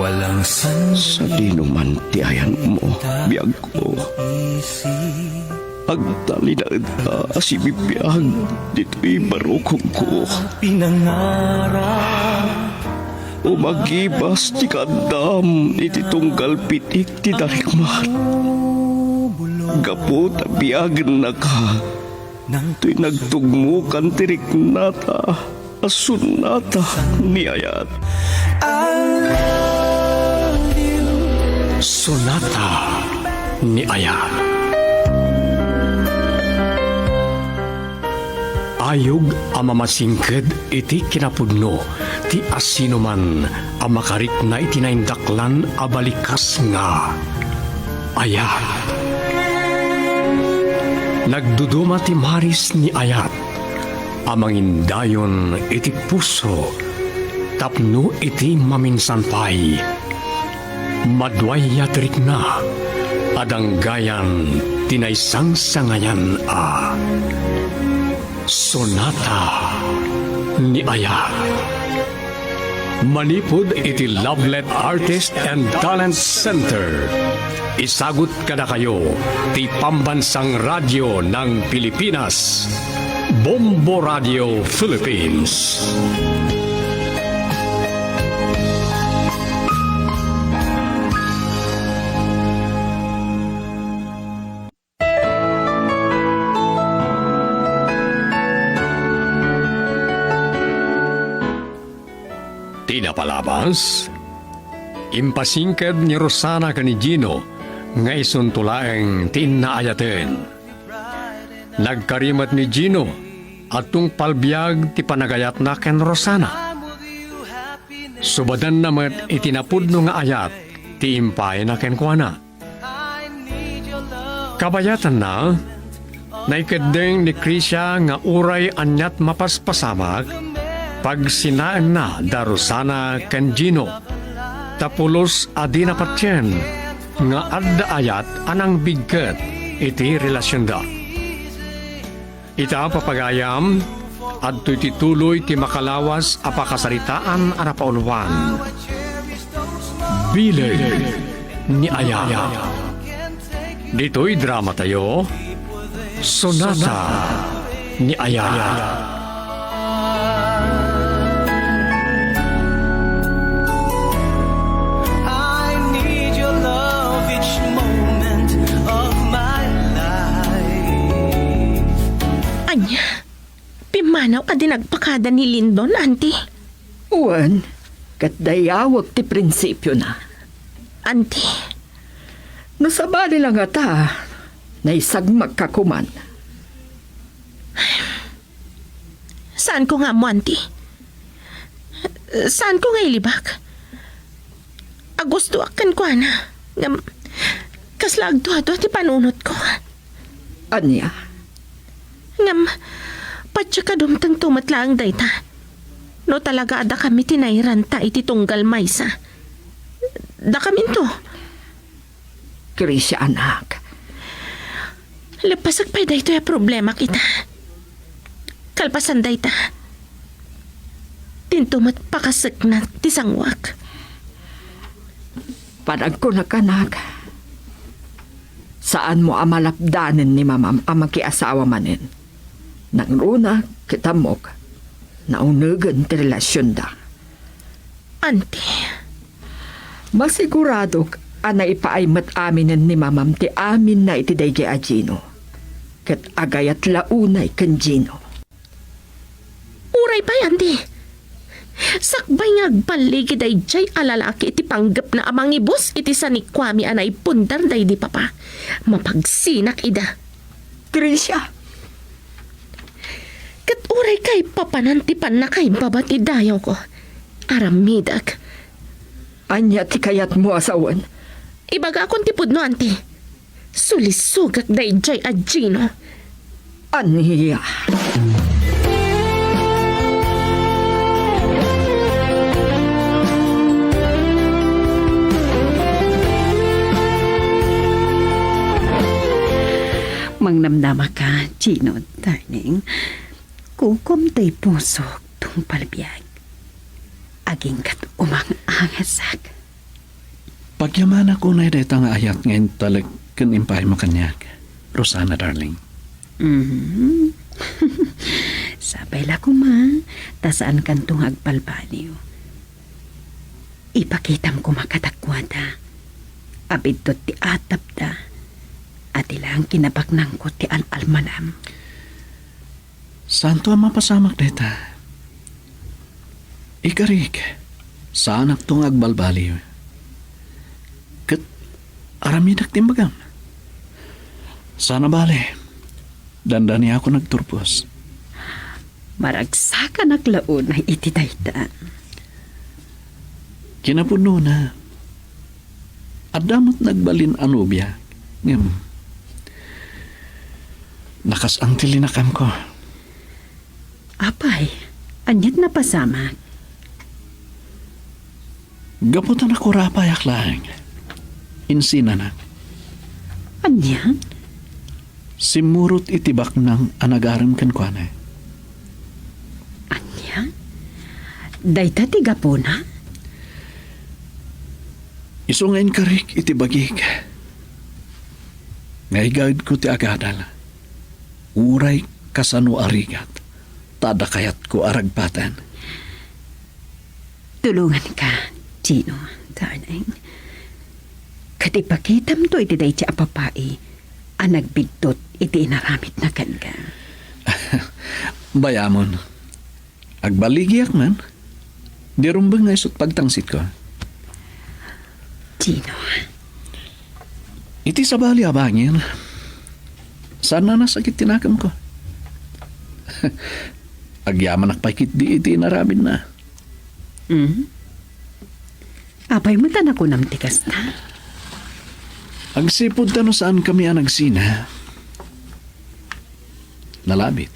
Sa dinuman tiayan mo, biyag ko. Agtalinad ka si bibiyag, dito'y barukong ko. Umagibas ti kadam, iti tunggal pitik ti darikmat. Gapo tabiyag na ka, to'y nagtugmukan tirik nata, asunata ni ayat. Sonata ni Ayat. Ayog ang mamasingked iti kinapudno, ti asino man ang makarik na itinaindaklan abalikas nga. Ayat. Nagduduma ti maris ni Ayat, amangin dayon iti puso, tapno iti maminsanpay. Madway yatrik na, adang gayan tinaysang sangayan a. Sonata ni Ayat. Manipod iti Lovelet Artist and Talent Center. Isagot kada kayo ti Pambansang Radyo ng Pilipinas, Bombo Radio Philippines. Tinapalabas, impasingkad ni Rosana kani Gino nga isuntulaeng tinaayaten. Nagkarimat ni Gino atong palbiag ti panagayat na ken Rosana. Subadan namat itinapudno nga ayat ti impay na ken kuana. Kabayatan na, naikadeng ni Krisya nga uray anyat mapaspasamag pag sinaan na Rosana ken Gino. Tapulos adi na patyen nga adda ayat anang bigket iti relasyon da. Ita papagayam adto iti tuloy ti makalawas a pakasaritaan a napauluan. Bileg ni Ayat. Dito'y drama tayo, Sonata ni Ayat. Pimanaw adi nagpakada ni Lindon, auntie. Uwan, katdayawag ti prinsipyo na. Auntie, Nasabali lang ata, naisagmag kakuman. saan ko nga mo, auntie? Saan ko nga ilibak? Agusto akan ko, ana. Kaslag to ti panunot ko. Anya? Ngam, patya ka dumtang tumatlaang dayta. No talaga ada kami tinairanta iti tunggal maysa. Da kami to. Krisya, anak. Lapasag pa'y dayto ya problema kita. Kalpasan dayta. Tintumat pakasag na ti sangwak. Panag ko na kanak. Saan mo amalapdanin ni mamam ang makiasawa manin? Nang runa kita mok, naunugan ti relasyon da. Auntie, Masigurado ana ipaaymat aminin ni mamam ti amin na iti daygi a Gino. Ket agayat launay ken Gino. uray pa auntie. Sakbay nga agbaligi day jay alalaki iti panggap na amang ibus iti sanikwami anay pundar day di papa. Mapagsinak ida. Krisya, Kat uray kay papanantipan na kay babati dayaw ko. Aramidag. anya ti kayat mo asawan. Ibaga akong tipod no, auntie. Sulisugak day jay a Gino. Anya? Mangnamnama ka, Gino, darling. Kukom tay pusok tung palbiag. Aging kat umang angasak. Pagyaman ako na dahil nga ayat ngayon talag kanimpay makanyak. Rosana, darling. Mhm. Sabay la ko ma, tasaan kantong agpalbaliw. Ipakitam ko makatakwada. Abid to ti atap da. At ilang kinabaknang ko ti al-almanam. Santo ang mapasamak deta. Ikarik, saan tong agbalbaliw? Kat aramidak timbagam. Sana bale, dandani ako nagturpos. Maragsakan aglaon ay itidayta. Kinapuno na. Adamot nagbalin anubya. Ngem. Nakas ang tilinakam ko. Apay, anyat na pasama. Gaputan ako rapay aklang. Insina na. Anyat? Simurot itibak ng anagaram kankwana. Anyat? Dayta ti gapona? Iso ngayon karik itibagig. Ngaygad ko ti agadal. Uray kasano arigat. Tada kayat ko aragpatan. Tulungan ka, Gino, darling. Katipakitam to iti day ti apapai. Ang nagbigtot iti inaramit na kan ka. Bayamon. Agbaligiak man. Di rumbang nga isot pagtangsit ko. Gino, Iti sa bali abangin. Sana nasakit tinakam ko. Agyaman akpaikit di iti inaramid na. apay mo tan ako nam tikas na. Agsipod tano saan kami ang nagsina. Nalabit.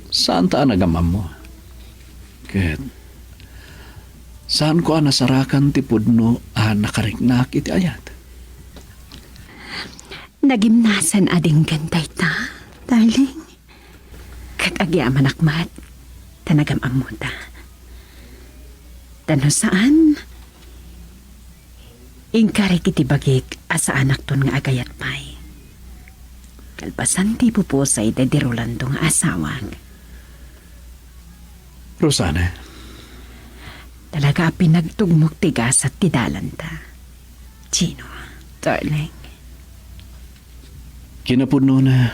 Saan taan nagamam mo? Ket, saan ko nasarakan ti pudno nakariknak iti ayat? Nagimnasan ading gantay ta, darling. Kagagyaman akmat, tanagamam mo ta. Tano saan? Ingkarik iti bagik asa anak ton nga agayat pay. Kalpasan ti pupusay da di Rolando nga asawag. Rosana, Talaga pinagtugmok tigas at tidalanta. Gino, darling. kinapudno na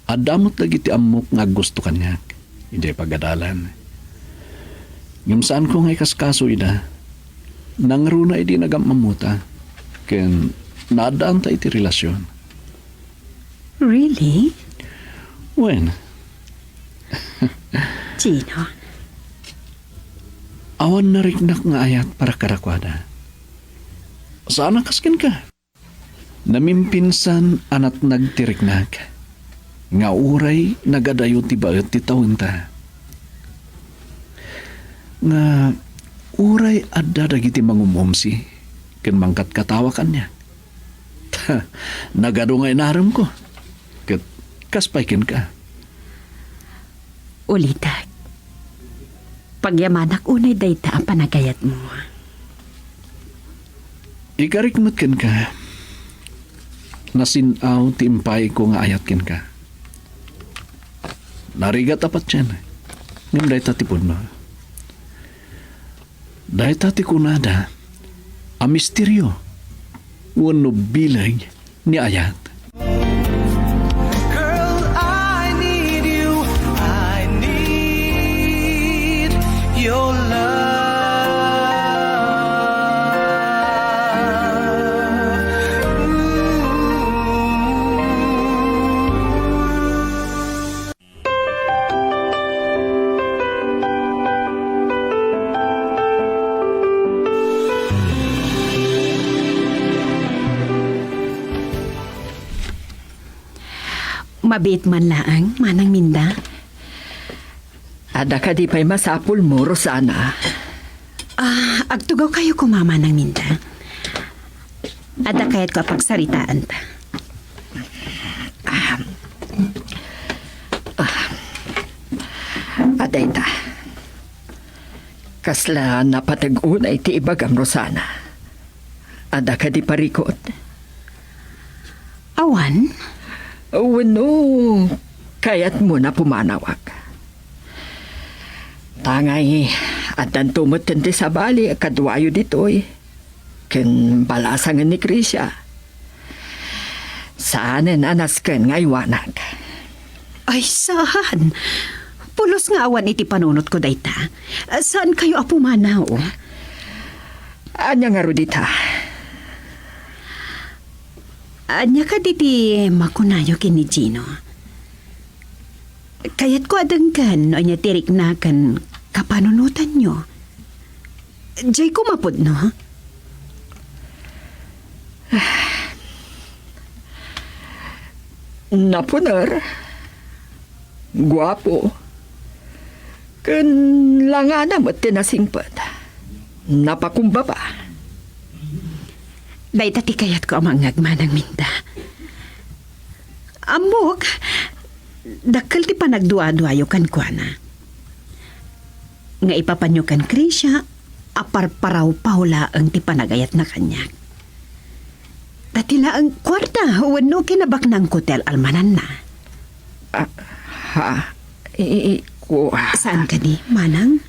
adamot lagi ti amok nga gusto kanyak. Hindi pagadalan. Yung saan ko ngay kaskaso ida, nangruna idi nagamamuta, ken nadaan ta iti relasyon. Really? When? Gino, Awan na riknak nga ayat para karakwada. Saan nakaskin ka? Namimpinsan anat nagtiriknak. Nga uray nagadayo ti bayot ti taon ta. Nga uray adda dagiti mangumumsi. Ken mangkat katawa kanya. Nagado nga inaram ko. Ket kaspaikin ka. ulitak. Pagyamanak unay dayta ang panagayat mo. Ikarikmat ken ka. Nasinaw ti impay ko nga ayat ken ka. Narigat apat yan. Ngam dahi tatipod mo. Dahi tati kunada. A misteryo. Wano bilag ni ayat. Girl, I need you. I need your love. Mabit man laang, manang minda. Ada ka di pa'y masapul mo, Rosana. Agtugaw kayo kumama ng minda. Ada kaya't ko pagsaritaan ta. Aday ta. Kasla napatag-unay ti ibagam Rosana. Ada ka di parikot. Awan? Wano, kayat mo na pumanawag. Tangay, at tumot ti sa bali, kadwayo ditoy. Ken balasangan ni Krisya. Saanen anas ken ngaywanag. Ay, saan? Pulos nga awan iti panunot ko dayta. Saan kayo apumanaw? Anya nga rudita. Anya ka diti makunayo kini Gino. Kayat ko adanggan o niya tirik na kan kapanunutan nyo. Diyay kumapod no? Napunar. Guwapo. Ken langana mo tinasingpad. Napakumbaba. Dahil tati kayat ko ang mangagmanang minda. Amok, dakal ti pa nagduwa-duwayo kan kwa na. Nga ipapanyo kan Krisya, aparparaw-pawla ang ti panagayat na kanyak. Tatila ang kwarta, wano kinabak ng hotel almanan na. Saan ka di, manang?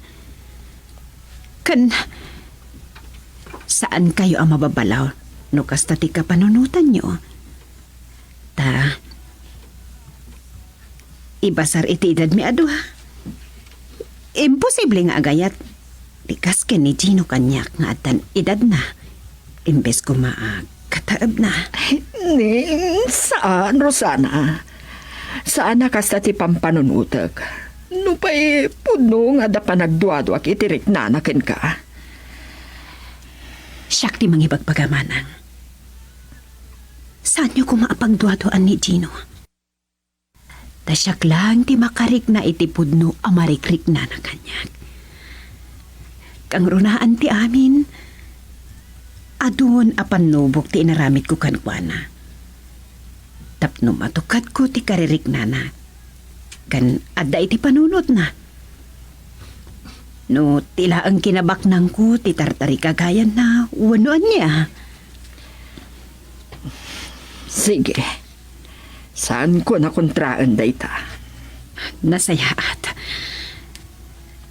Saan kayo ang mababalaw? No kasta ti kapanunutan nyo? Ibasar iti edad mi adu ha? Imposible nga agayat. Tikas ken ni Gino kanyak nga atan edad na. Imbes ko kataab na. Saan, Rosana? Saan na kasta ti pampanunutag? No pa'y puno nga da pa nagduado ak itirik nanakin ka. Siyak ti mangibagpagamanang. Saan nyo kumaapagduadoan ni Gino? Tasyak lang ti makarik na iti pudno amarikrik na na kanyak. Kang runaan ti amin, adun apan nubok ti inaramit ko kankwana. Tapno matukat ko ti karirik na na. Kan adda iti panunot na. No tila ang kinabaknang ko ti tartari kagayan na wanuan niya. Sige. Saan ko nakontraan dayta? Nasayaat.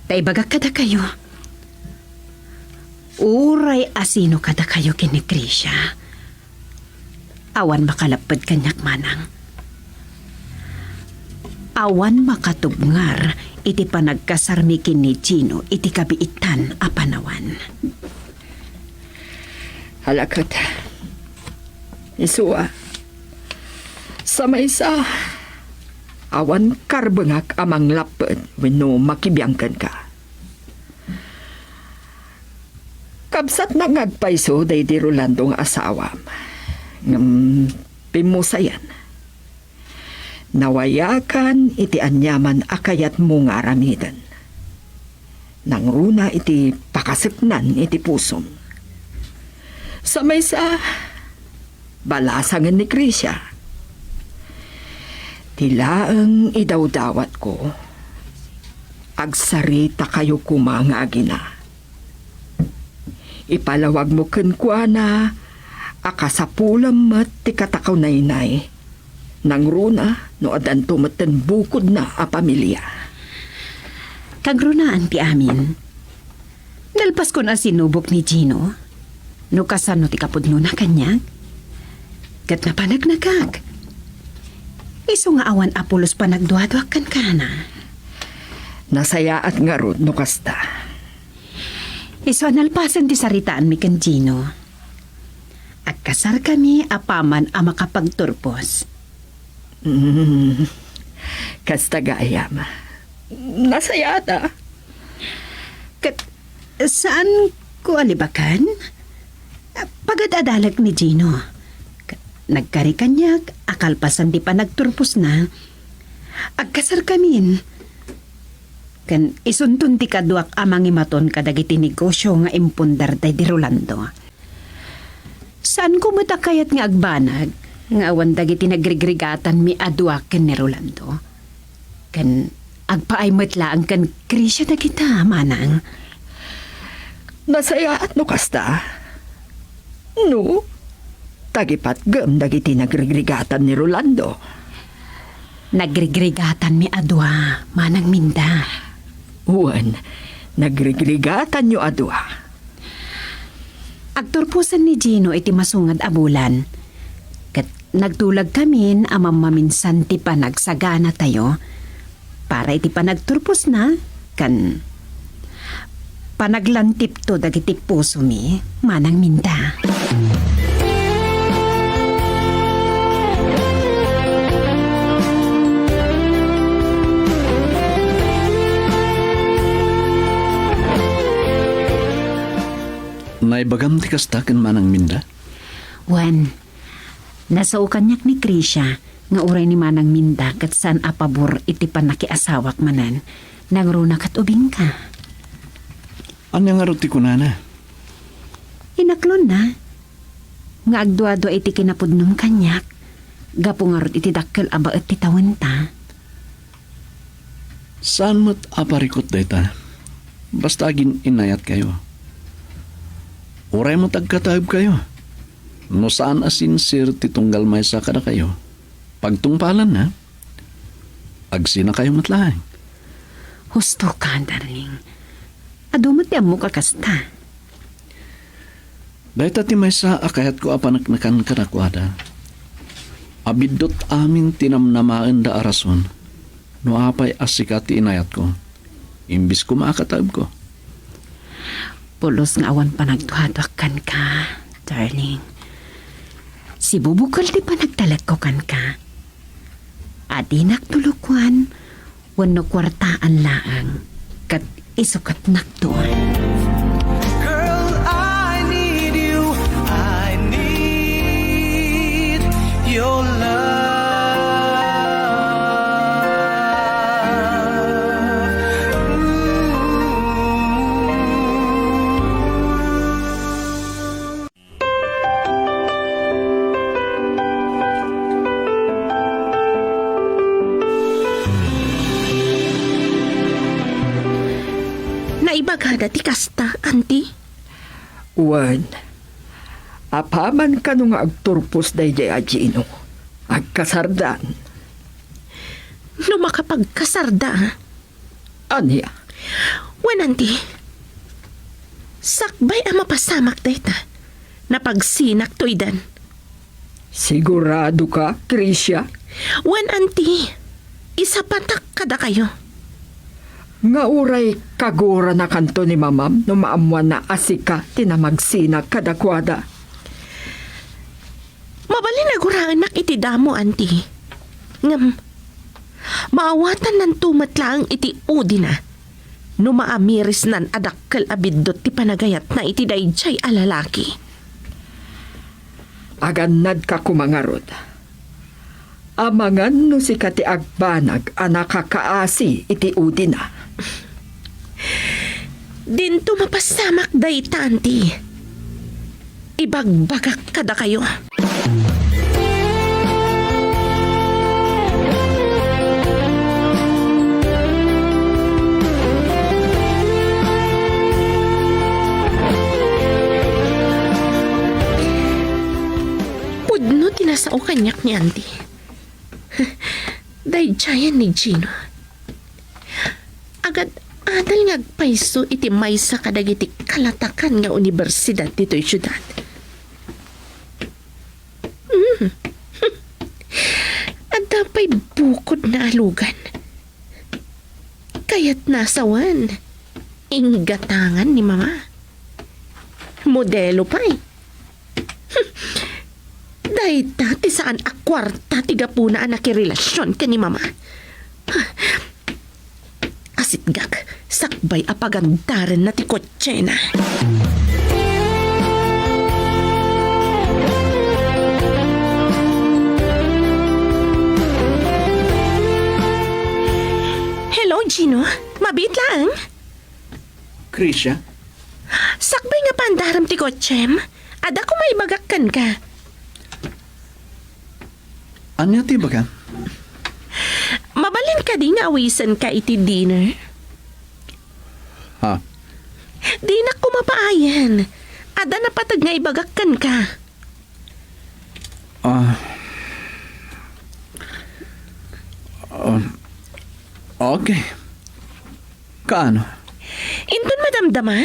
Taibagak kada kayo. Uray asino kada kayo kini Krisya. Awan makalapad kanyak manang. Awan makatubngar iti panagkasarmi kini Gino iti kabiitan a panawan. Halakat. Isuwa. Sa maysa, awan karbengak amang lapad wenno makibiyangkan ka. Kabsat na ngagpaiso day di Rolando nga asawam. Ngam pimusayan. Nawayakan iti anyaman akayat mo nga aramidan. Nang runa iti pakasipnan iti pusom. Sa maysa, balasangan ni Krisya. Tilaang idawdawat ko. Agsarita kayo kumangagi na. Ipalawag mo kenkwana, akasapulam mat ti katakaw nainay. Nang runa, no adan tumatan bukod na a pamilya. Kagrunaan ti amin. Nalpas ko na sinubok ni Gino. No kasano ti kapudno na kanya. Kat na panagnagag. Iso nga awan apulos pa nagduadwak kan kana. Nasaya at nga rod no kasta. Iso nalpasan ti saritaan mi kan Gino. At kasar kami apaman a makapagturpos. Kasta gayam. Nasaya ta. Saan ko alibakan? Pagadadalag ni Gino. Nagkari kanyak, akalpasan di pa nagturpos na. Agkasar kamin. Kan isuntun ti kaduak amang imaton kadagiti negosyo nga impundar day di Rolando. Saan ko matakayat nga agbanag? Nga awan dagiti nagrigregatan mi aduak ken ni Rolando. Kan agpaay matlaang kan Krisya na kita, manang. Nasayaan no kasta? No? Tagipat gam dagiti nagrigligatan ni Rolando. Nagrigregatan mi adwa, manang minda. Uwan, nagrigligatan nyo adwa. Agturpusan ni Gino iti masungad a bulan. Kat nagtulag kamin amam maminsan ti panagsagana tayo. Para iti panagturpos na, kan panaglantip to dagiti puso mi, manang minda. Naibagam ti kastaken manang minda. Wan, nasaukan niyak ni Krisha nga uray ni manang minda kat san apabor iti panakiasawak manan nagruna kat ubing ka. Anya nga ro ti kunana? Inaklon na. Nga agduado iti kinapudnom kanyak. Gapo nga rod iti dakkel aba at titawan ta. Saan mo't aparikot dayta? Basta agin inayat kayo. Uray mo tagkataib kayo. No saan asinsir ti tunggal may sa kada kayo. Pagtungpalan na, agsina kayo matlaang. Husto ka, darling. Adumot di mo kakasta. Dahita ti may sa akayat ko apanaknakan kanakwada. Abidot amin tinamnamaan da arason. No apay asika ti inayat ko. Imbis ko maakataib ko. Pulos nga awan panagtuhadwakan ka, darling. Si bubukol di panagtalag ko kan ka. Adi naktulukuan, wano kwartaan laang, kat isukat naktuan. Girl, I need you. I need your love. Naibagada ti kasta, auntie. Uwan, apaman ka nung agturpos day jay Gino. Agkasardan. No makapagkasarda, Anya, wan auntie. Sakbay ang mapasamak dayta. Napagsinak to idan. sigurado ka, Krisha? Wan auntie, isa patak kada kayo. Nga uray kagura na kanto ni mamam no maamuan na asika tinamagsina kadakwada. Mabali na guraanak iti damo, auntie. Ngam, maawatan ng tumatlaang iti udi na. No maamiris nan adakkel abidot ti panagayat na iti dayjay alalaki. Agannad ka kumangarod. Amangan no si kati agbanag anakakaasi iti udi na. Dinto mapasamak dayta, auntie. Ibagbagak kada kayo. Pudno tinasao kanyak ni auntie. Dayjayan ni Gino. Agad adal nga agpaiso iti maysa kadagiti kalatakan nga universidad dito'y syudad. At dapay bukod na alugan. Kaya't nasawan. Inggatangan ni mama. Modelo pa eh. Dahil dati saan akwarta tiga po na nakirelasyon ka ni mama. Asit gag, sakbay apagandaran na ti kotse na. Hello, Gino. Mabit lang. Krisha, Sakbay nga pandaram ti kotsem. Ada ko may bagakkan ka. anya ti baga? Mabalin ka di nga awisan ka iti dinner. Ha? Di na ko mapaayan. Ada na patag nga ibagakan ka. Okay. Kaano? Inton madamdama?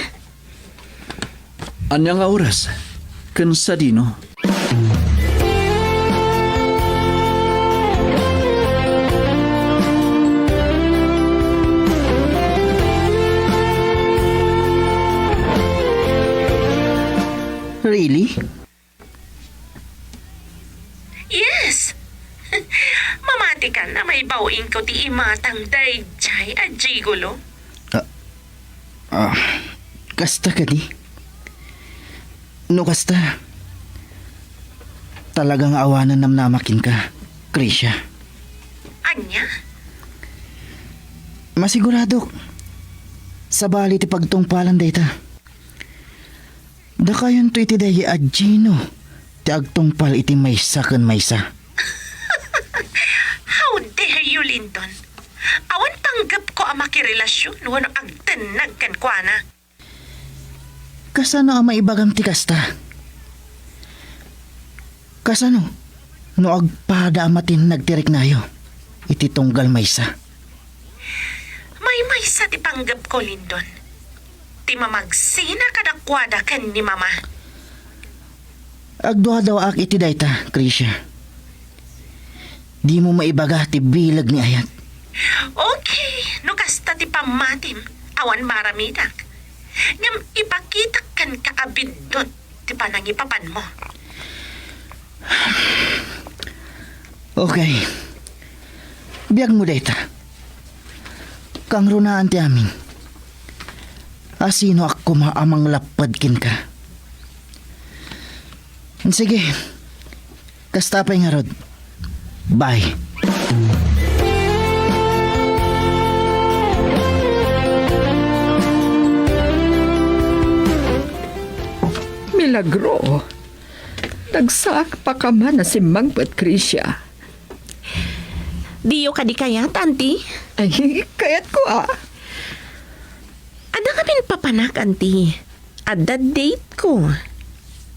Anya nga oras? Kansa dino? Really? Yes. Mamati ka na may bawing ko ti imatang dayjay at jigulo. Kasta ka di? No kasta? Talagang awanan namnamakin ka, Krisha. Anya? Masigurado. Sa bali ti pagtungpalan dayta. Da kayon to iti dayi a Gino. Ti agtungpal iti maysa ken maysa. How dare you, Linton? Awan tanggap ko ang makirelasyon wano agtanag kan kwa na. Kasano ang maibagam ti kasta? Kasano? No agpada amatin nagtirik nayo. Iti tunggal maysa. May sa ti panggap ko, Linton. Ti mamagsina kadakwada ken ni mama. Agduha daw ak iti dayta, Krisha. Di mo maibaga ti bilag ni ayat. Okay, no kasta ti pamatim, awan maramidak. Ngam ipakita kan kaabindot ti panangipapan mo. Okay. Biag mo dayta. Kang runaan ti amin. Asino ako maamang lapadkin ka. Sige. Kastapay nga rod. Bye. Milagro. Nagsak pa ka man na si Mangpet Krisha. Diyo ka di kayat, auntie? Ay, kayat ko Ada kamin papanak, auntie. Ada date ko.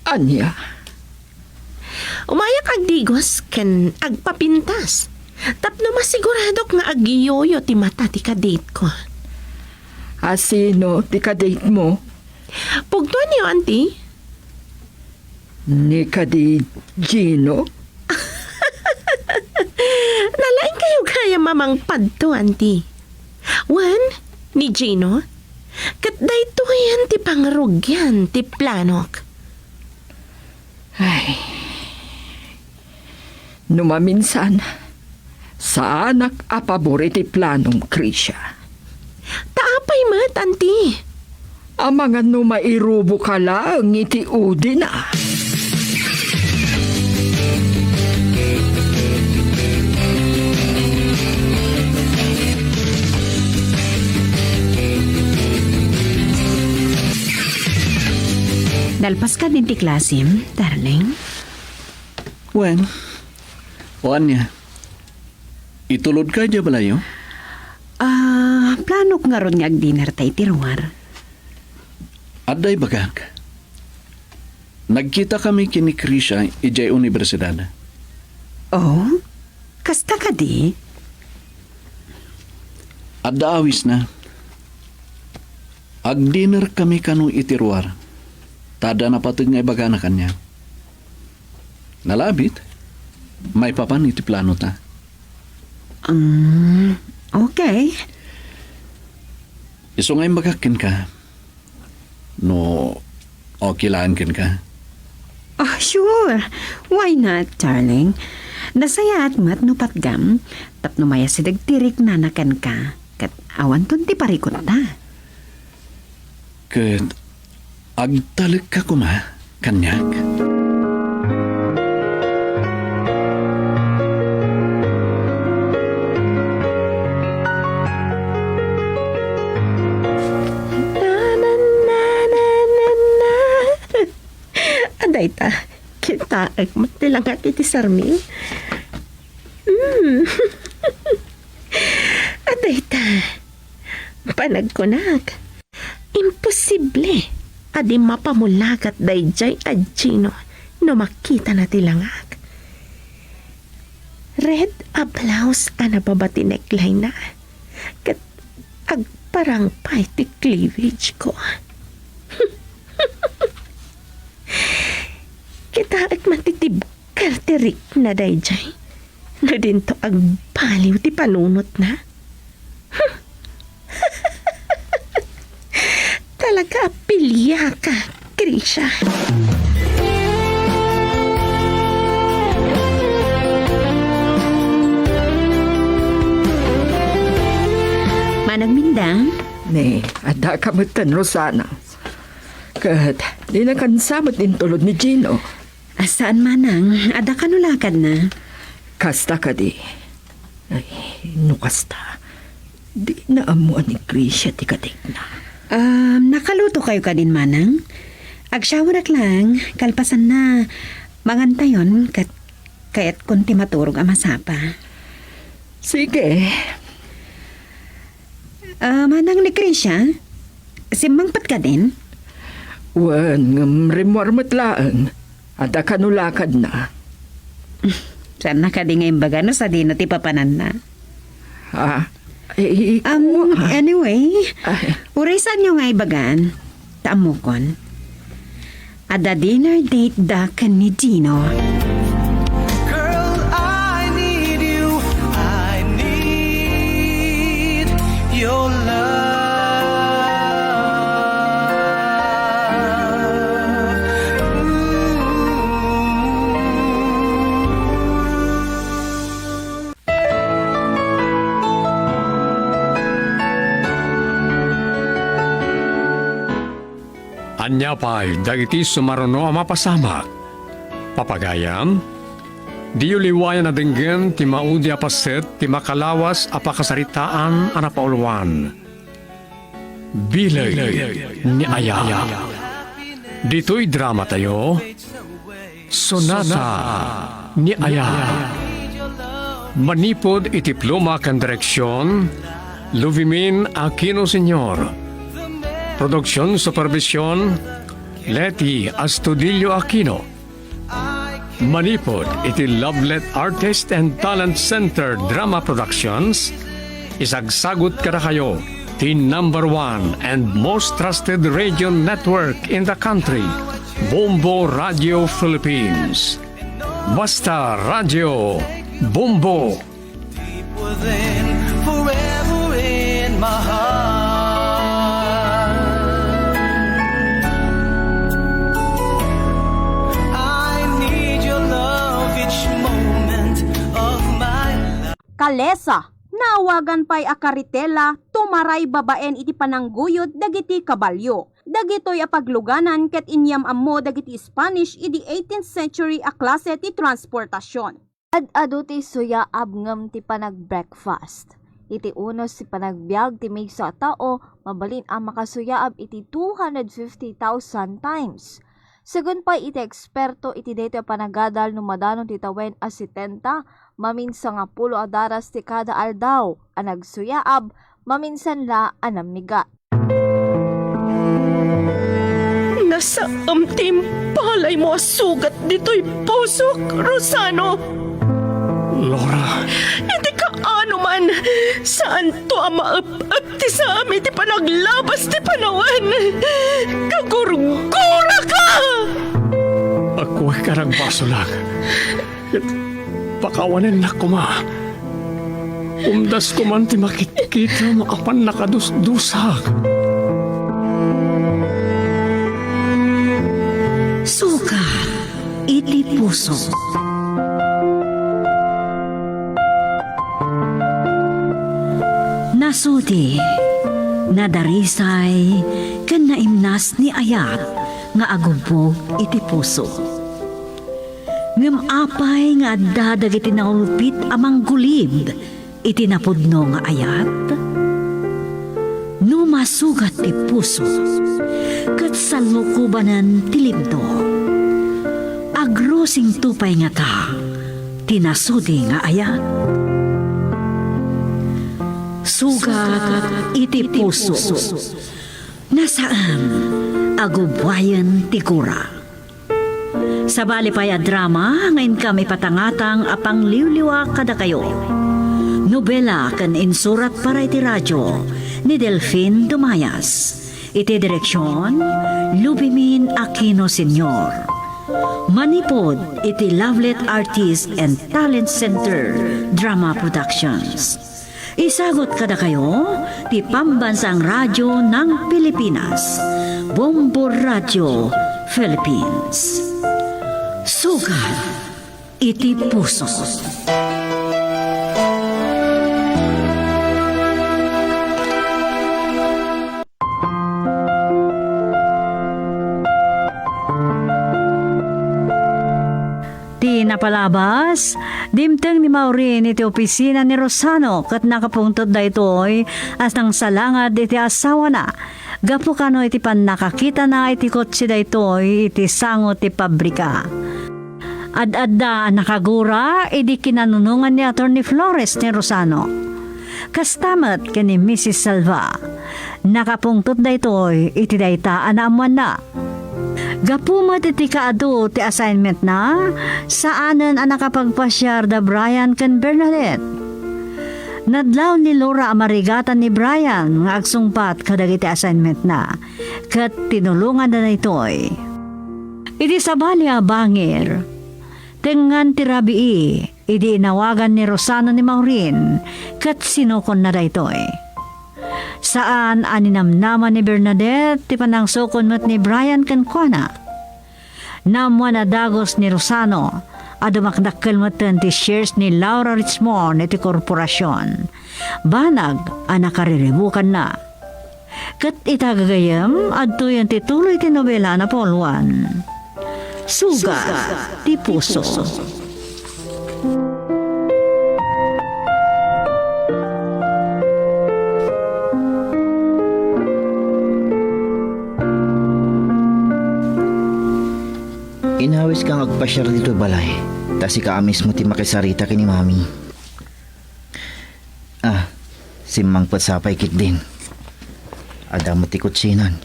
Anya? Umayak agdigos ken agpapintas. Tapno masigurado nga agiyoyo ti mata ti ka-date ko. Asino ti ka-date mo? Pugtuan niyo, auntie? Ni ka di Gino? Nalain kayo kaya mamang padto, auntie. One, ni Gino. Kat dayto yan ti pangrugyan ti planok. Ay. Numaminsan, sa anak a paboriti planong Krisha. Taapay mat, auntie. Ang mga numairubo ka lang iti udi na. Dalpas ka din ti klasim, darling. Bueno. O anya? Itulod ka dya balayo? Planok nga ron nga dinner tay tiruar. Aday bagag. Nagkita kami kini Krisha ijay universidad. Oh? Kasta ka di? Adda awis na. Ag-dinner kami kanu itiruar. Tada na patag nga ibaga na kanya. Nalabit. May papan iti plano ta. Okay. Iso nga bagakin ka. No, okay lang kin ka. Oh, sure. Why not, darling? Nasaya at mat no patgam, tapno maya si dagtirik nanakan ka, kat awan ton ti parikot ta. Kat agtalag ka kuma, kanyak. Aday ta, kita agmatilang at iti sarming. Aday ta, panag ko nak. Posible, adi mapamulagat dayjay Gino no makita na tilangag. Red a blouse ana babati neckline na. Kat agparang pay ti cleavage ko. Kita at matitib karterik na dayjay. Na dinto ag baliw ti panunot na. Talaga pilya ka, Krisha. Manang Mindang, Ne, ada kamutan Rosana. Kat, di na kansamot din tulod ni Gino. saan manang? Ada kanulakad na. Kasta ka di. Ay, no kasta. Di na amuan ni Krisha ti katik na. Nakaluto kayo ka din manang? Agsyawarak lang, kalpasan na. Mangantayon, kaya't kunti maturog ang masapa. Sige. Manang ni Krisha, simbangpat ka din? Wan, remormat lang. Ada kanulakad na. Saan na ka din ngayon baga no sa di na ti papanan na? Ha? Anyway, Ay, uray saan nyo nga ibagan? Taamukon. Ada dinner date da kan ni Gino. Girl, I need you. I need your love. Anya pa'y dagiti sumaruno ang mapasamak. Papagayam, di uliwayan na dinggan ti maudi apaset ti makalawas apakasaritaan anapauluan. Bilay ni Aya. Dito'y drama tayo. Sonata ni Aya. Manipod iti pluma kan direksyon, Luvimin Aquino Sr. Produksyon Supervisyon Leti Astudillo Aquino. Manipod iti Lovelet Artist and Talent Center Drama Productions. Isagsagot kada kayo ti #1 and most trusted radio network in the country, Bombo Radio Philippines. Basta Radio Bombo. Deep within, forever in my heart. I need your love each moment of my life. Kalesa, naawagan pa'y akaritela, tumaray babaen iti panangguyod dagiti kabalyo. Dagitoy apagluganan ket inyam ammo dagiti Spanish iti 18th century a klase ti transportasyon. Ad-ado ti suya abngam ti panag-breakfast. Iti unos ti panagbiag ti may sa tao, mabalin ang makasuyaab iti 250,000 times. Segun pa iti eksperto iti dito panagadal no madanon ti tawen a 70, maminsan nga 10 adaras ti kada aldaw, ang nagsuyaab, maminsan la anamiga. Nasa amtim palay mo sugat dito'y pusok, Rosano. Laura, Hindi ka ano man. Saan to ang maap-ap ti sa amin ti panaglabas ti panawan? Kagurgura ka! ako ay karang baso lang. Pakawanin na ko ma. Umdas ko man ti makikita maapan nakadusdusak. Suka, iti puso. Nasudi, nadarisay, kan naimnas ni Ayat, nga agubog iti puso. Ngem apay nga dadag iti naulpit amang gulib, iti napudno nga Ayat. No masugat ti puso, kat salukubanan ti libdo. Agrosing tupay nga ta, tinasudi nga Ayat. Sugat iti puso. Nasaan agubwayan tigura. Sa balipaya drama, ngayon kami patangatang apang liwliwa kada kayo. Nobela kan insurat para iti radyo ni Delphine Dumayas. Iti direksyon, Lubimin Aquino Sr. Manipod iti Lovelet Artist and Talent Center Drama Productions. Isagot kada kayo ti Pambansang Radyo ng Pilipinas, Bombo Radio Philippines. Sugat iti puso. Ti napalabas, dimteng ni Maureen iti opisina ni Rosano kat nakapungtod da ito'y as nang salangad iti asawa na. Gapu kano iti pan nakakita na iti kotse da ito'y iti sango ti pabrika. Ad-adda nakagura iti kinanunungan ni Atty. Flores ni Rosano. Kastamat ka ni Mrs. Salva. Nakapungtod da ito'y iti daytaan na amuan na. Gapumat iti kaado ti assignment na saanan ang nakapagpasyar da Brian ken Bernadette. Nadlaw ni Laura amarigatan ni Brian nga agsungpat kadagiti assignment na kat tinulungan na itoy. Iti sabali a bangir tengan ti rabii idi inawagan ni Rosano ni Maureen kat sinukon na da itoy. Saan aninamnaman ni Bernadette ti panangsukon mo't ni Brian ken kuana. Namwa na dagos ni Rosano adumakdakkel mo't ti shares ni Laura Richmond iti korporasyon. Banag nakariribukan na. Kat itagagayam adto yung tituloy ti nobela na polwan. Suga ti puso. Inawis kang agpasyar dito balay. Tas ikaamis mo ti makisarita kini mami. Simang patsapay kit din. Ada mo ti kutsinan.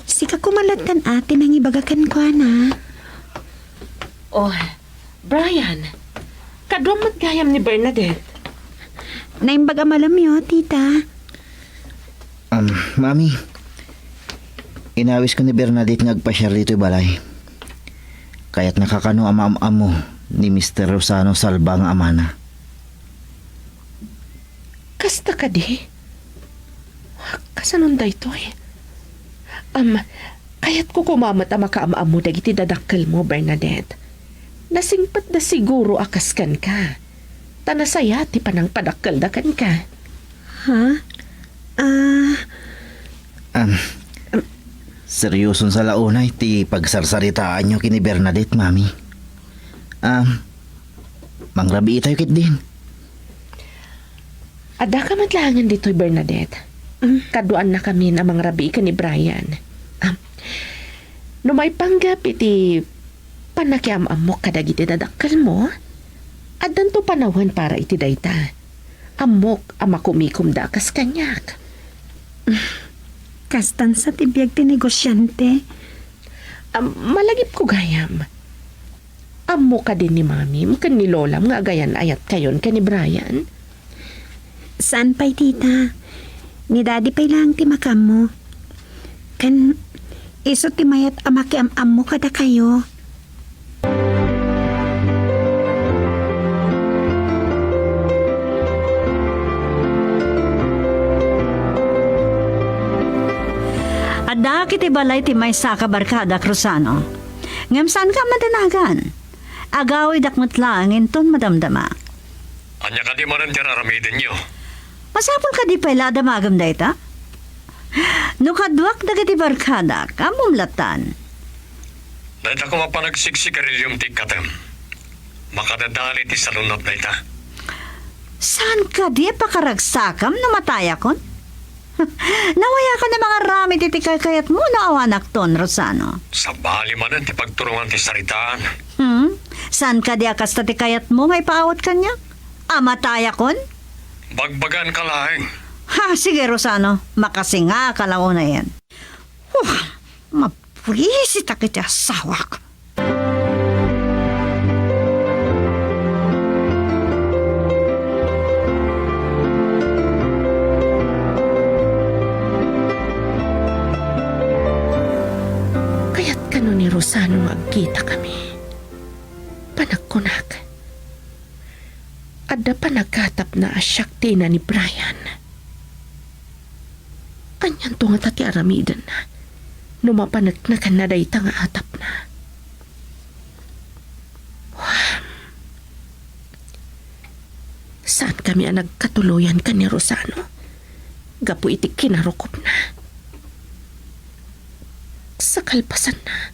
Sika kumalat kan ate nang ibagakan ko na. Oh, Brian, kadwamot gayam ni Bernadette. Naimbaga malam yo, tita. Mami. Inawis ko ni Bernadette nga agpasyar dito balay. Kaya't nakakano ama-am mo ni Mr. Rosano Salva nga amana. Kasta ka di? Kasanon da ito eh. Kaya't ko kumamat ang makaamaam mo dagiti dadakkel mo, Bernadette. Nasingpat na siguro akaskan ka. Tanasaya ti panang padakkel dakan ka. Ha? Seryoson sa launay ti pagsarsaritaan nyo kini Bernadette, mami. Mangrabi tayo kit din. Ada ka matlangan dito'y Bernadette. Kaduan na kami na mangrabi ka ni Brian. No may panggap iti panakiam-am mo kadagiti dadakkel mo, adan to panawan para iti dayta. Amok amakumikum da kas kanyak. Kastan sa tibiyag ti negosyante. Malagip ko gayam. Amo ka din ni mami, kan ni lolam nga agayan ayat kayon ka ni Brian. Saan pa'y tita? Ni daddy pa'y lang ti makam mo. Kan iso ti mayat amaki am mo kada kayo. Ada kiti balay ti may saka barkada Cruzano. Ngam saan ka madanagan? Agawi dakmat lang inton madamdama. Anya ka di manan dyan aramidin nyo. Masapul ka di pala damagam dayta? No kadwak dagiti barkada kamumlatan. Dahil ako mapanagsiksikarelyong ti katem. Makadadali ti salunod na ita. Saan ka di pakaragsakam na mataya kon? Nawaya ka na mga rami ti kayat mo na awanak ton, Rosano. Sa bali manan ti pagturungan ti saritaan. Saan ka di akas ti kayat mo may paawat kanya? Amataya kon? Bagbagan ka lahing. Ha, sige Rosano, makasinga ka lang na yan. Wah, mapwisit akit ya sawak. Kaya't kano ni Rosano magkita kami. Panagkunak. Adda pa nagkatap na asyakti na ni Brian. Anyan to nga tati aramidan na. Numapanagnakan na day nga atap na. Wow. Saan kami ang nagkatuluyan ka ni Rosano? Gapu iti kinarukop na. Sa kalpasan na.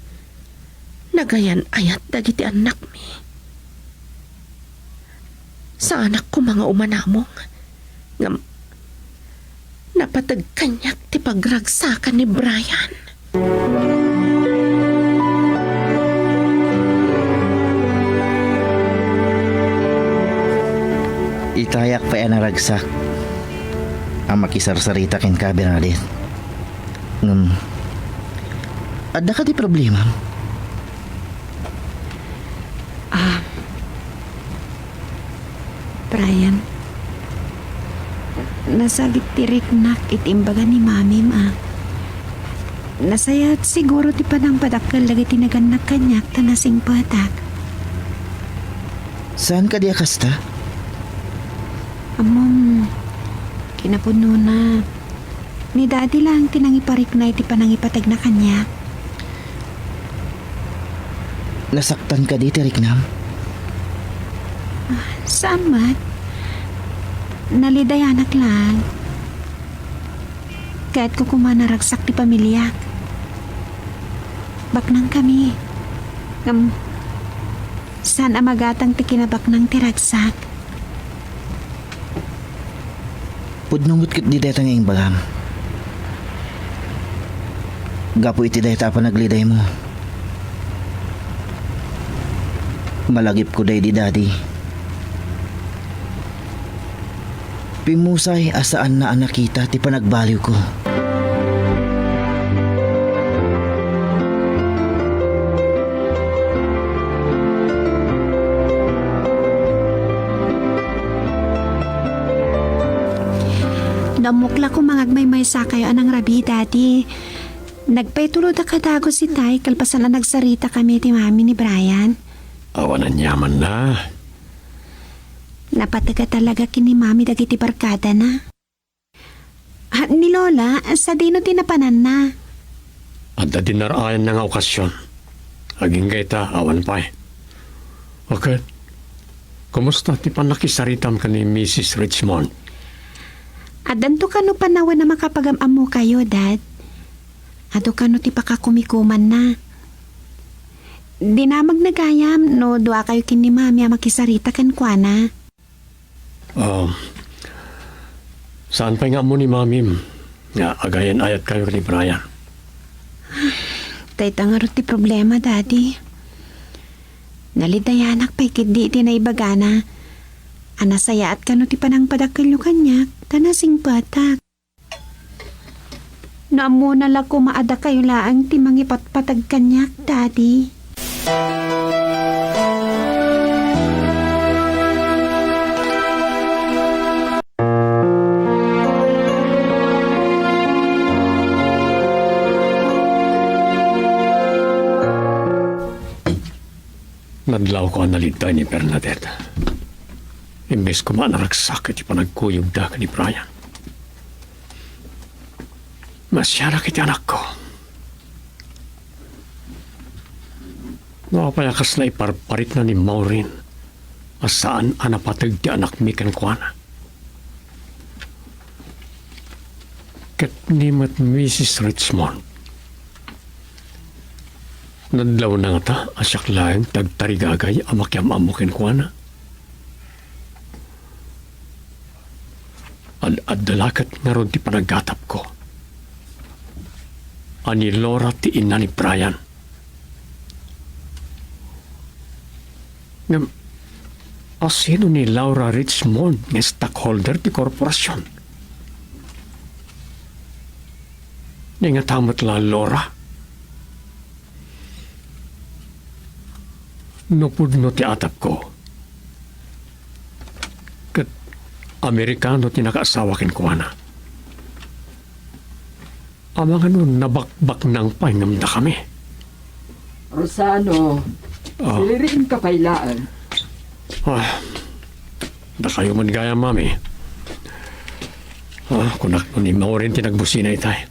Nagayan ayat dagiti anak mi. Sa anak ko mga umanamong. Ngam napatag kanyak ti pagragsakan ni Brian. Itayak pa yan ang ragsak. Ang makisarsarita kin ka, Bernadette. Ada ka di problema? Brian, nasagit tirik nak itimbaga ni mami ma. Nasayat siguro ti panang padakal lagi tinaganak kanyak tanasing patak. Saan ka di akasta? Among, kinapuno na. Ni daddy lang tinangiparik na iti panangipatag na kanyak. Nasaktan ka di, Riknam? Saan mat? Nalidayanak lang. Kahit ko kumanaragsak ti pamilya. Baknang kami. Saan amagatang ti kinabaknang ti ragsak? Pudnungot kit di deta ngayong bagam. Gapo iti deta pa nagliday mo. Malagip ko day di daddy. Pimusay asaan na anak kita ti panagbaliw ko. Namukla ko mangagmay-may sa kayo anang rabi, daddy. Nagpaitulo da kadago si tay kalpasan na nagsarita kami ti mami ni Brian. Awanan yaman na. Napataga talaga kini mami dagiti barkada na. Ni Lola, sa dino tinapanan na. At dinarayan na nga okasyon. Aging gaita, awan pa eh. Okay. Kumusta ti panakisaritam ka ni Mrs. Richmond? At danto kano panawan na makapagam mo kayo, Dad. Ato kano ti pakakumikuman na. Di na magnagayam, no dua kayo kini mami a makisarita kan kwa na. Saan pa nga mo ni Mamim? Nga agayan ayat kayo ni Brian. Tay tangarot ti problema, Daddy. Nalidayanak pa ikid di na ibagana. Anasaya at kano ti panang padakil kanyak, tanasing patak. Naamo na lang kumaada kayo laang ti mangipatpatag kanyak, Daddy. Nadlaw ko ang nalintay ni Bernadette. Imbes ko manaragsakit ipanagkuyog da ka ni Brian. Masyara kiti anak ko. Napayakas na iparparit na ni Maureen asaan anapatag di anak mi kankwana. Kat ni mat Mrs. Richmond. Nadlaw na nga ta, asyak laeng tagtarigagay amakyam amukin ko na. Ad-dalakat nga ron ti panagatap ko. Ani Laura ti ina ni Brian. Ngam, asino ni Laura Richmond nga stockholder ti korporasyon? Di nga tamat la, Laura. Nupud no ti atap ko. Kat Amerikano ti nakaasawa kin ko na. Amang ano, nabakbak ng pahinamda kami. Rosano, siliriin ka pailaan. Da kayo man gaya, mami. Kunak no ni Maureen tinagbusina itay.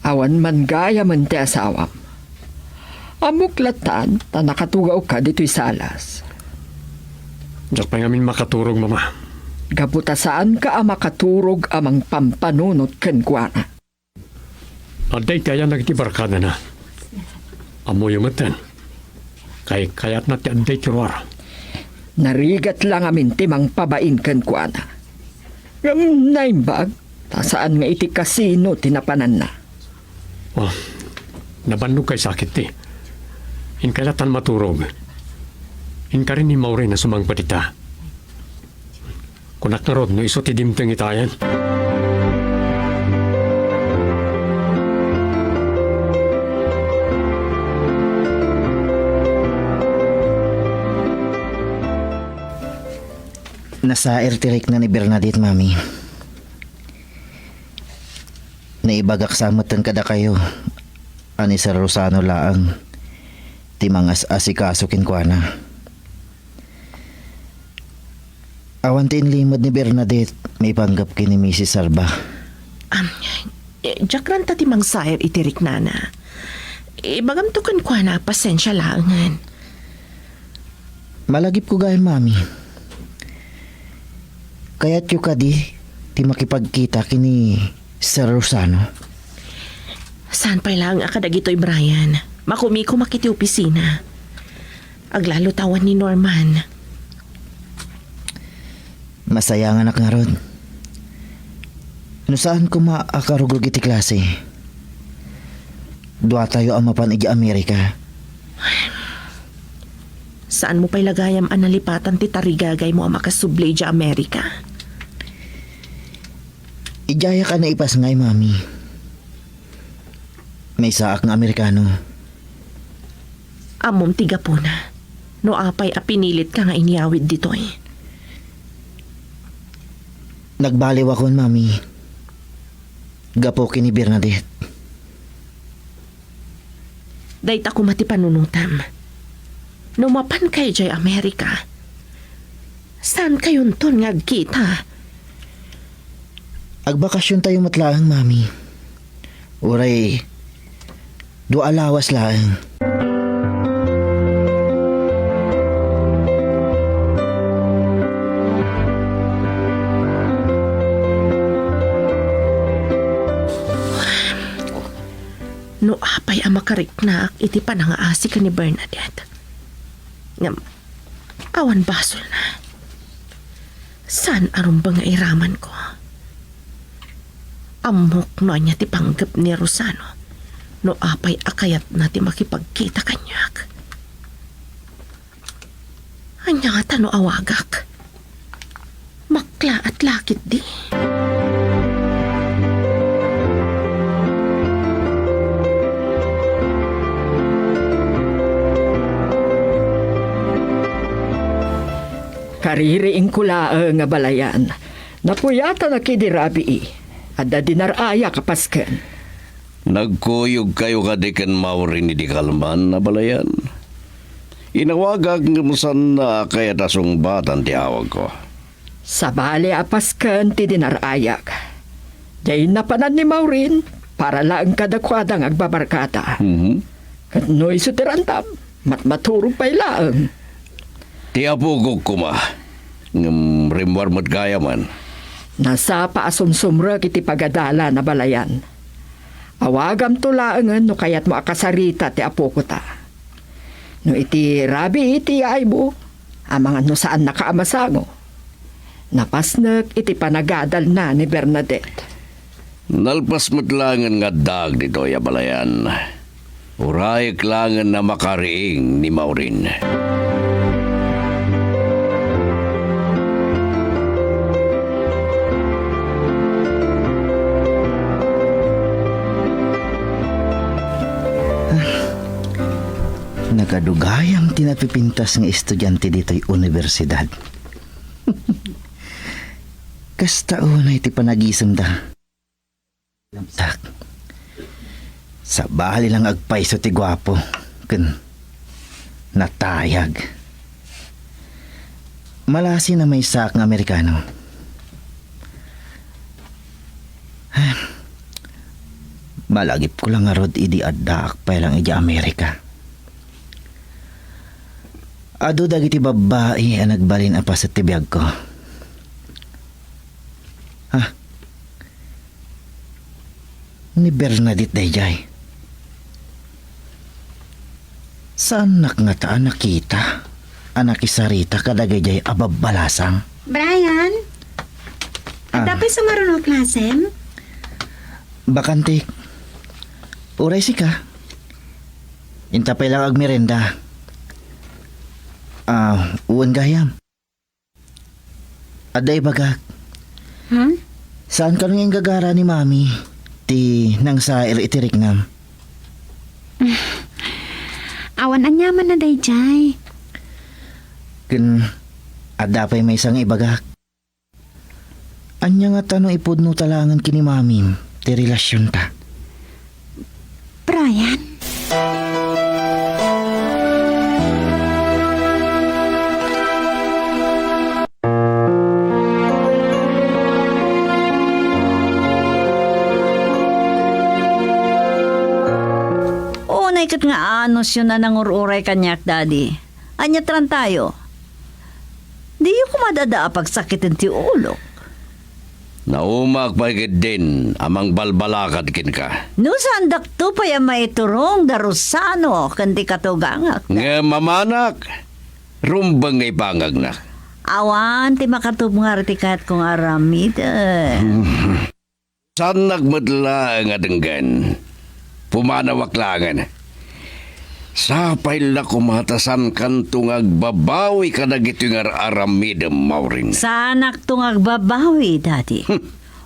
Awan man gaya man ti asawam. Amuklatan, ta nakatugaw ka dito'y salas. Diyak pa ngamin makaturog, mama. Gabutasaan ka makaturog amang pampanunot ken kuana. Aday kaya nagtibarkada na. Amo yung matan. Kayat na ti aday tiruar. Narigat lang amin timang pabain ken kuana. Ngam naimbag, ta saan nga iti kasino tinapanan na. Nabannog kay sakit ti. Inkayatan maturog. Inka rin ni Maureen na sumang patita. Kunak na rod no iso ti dimteng itayan. Nasa ertirik na ni Bernadette, mami. Naibagak samatan kada kayo. Ani sa Rosano laang. Timangas asikaso kinkwana. Awantin limod ni Bernadette. May panggap kini Mrs. Salba. Jakran ta timang sayar itirik nana. Bagam tukan kwa na pasensya langan. Malagip ko gaya, mami. Kaya't yung kadi, ti makipagkita kini Sir Rosano. Saan pa lang akadagitoy, Brian? Makumi ko makiti opisina. Aglalo tawan ni Norman. Masaya nga anak nga ron. No saan ko maakarugog iti klase? Dua tayo ang mapan igi Amerika. Saan mo pa'y lagayam analipatan ti tarigagay mo ang makasublay di Amerika? Ijaya ka na ipas ngay, mami. May saak ng Amerikano. Amom tiga po na. No apay apinilit ka nga iniyawid dito eh. Nagbaliw ako, mami. Gapo kini Bernadette. Dahit ako mati panunutam. No mapan kayo di Amerika. Saan kayon ton ngagkita? Agbakasyon tayo matlaang, mami. Uray, dua alawas laang. No apay ang makariknak iti panangaasi ka ni Bernadette. Ngam, awan basol na. Saan aron ba nga iraman ko? Amok no niya ti panggap ni Rosano. No apay akayat na ti makipagkita kanyak. Anya nga tano awagak. Makla at lakit di. Kaririing kula nga balayan. Napuyata na kidirabi Ada dinaraya kapasken. Nagkuyog kayo kadikan Maureen ni di kalman na balayan. Inawagag ngamusan na kaya tasong batan ti awag ko. Sa bali apasken ti dinarayak. Day napanan ni Maureen para lang kadakwadang agbabarkata. Kat no'y sutirantam, matmaturog pa'y laang. Ti apugog kuma. Ngam rimwar mo't gaya man. Nasa paasumsumra kiti pagadala na balayan. Awagam tulaangan no kayat mo akasarita ti apo ko ta. No iti rabi iti ay mo, amang no saan nakaamasango. Napasnak iti panagadal na ni Bernadette. Nalpas mo't langan nga dag dito ya balayan. Urayik langan na makariing ni Maureen. Nagadugayam tinapipintas nga estudyante dito'y universidad. Kasta una iti panagisem da. Lamsak. Sa bali lang agpaiso ti gwapo. Ken natayag. Malasi na may sak ng Amerikano. Malagip ko lang nga rod idi addaak pa lang idi Amerika. Ado dagiti babae ang nagbalin apa sa tibiyag ko. Ni Bernadette dayjay. Saan nga taan nakita? Anak isarita kadagay ababbalasang. Brian? Dapat sa marunong klasem? Bakante. Uray si ka. Intapay lang ag merenda. Uwan gayam. Aday bagak. Saan ka nang gagara ni Mami? Ti nang sa itirik nam. Awan anyaman na dayjay. Ken adapay may isang ibagak. Anya nga tanong ipudno talangan kini Mami ti relasyon ta. Brian? Kat nga anos yun na nangururay kanyak, Daddy. Anyatran tayo. Di yung kumadada pagsakitin ti ulo. Naumak pa din amang balbalakad kin ka. No sandak to pa yung maiturong darusano kandi katugangak. Nga mamanak, rumbang ngay pangag na. Awan ti makatubngar ti kat kong aramid. Saan nagmadla ang adenggan? Pumanawaklangan. Sapay la kumatasan kan tungag babawi ka na gito nga aramidem maurin. Sanak tungag babawi, Daddy.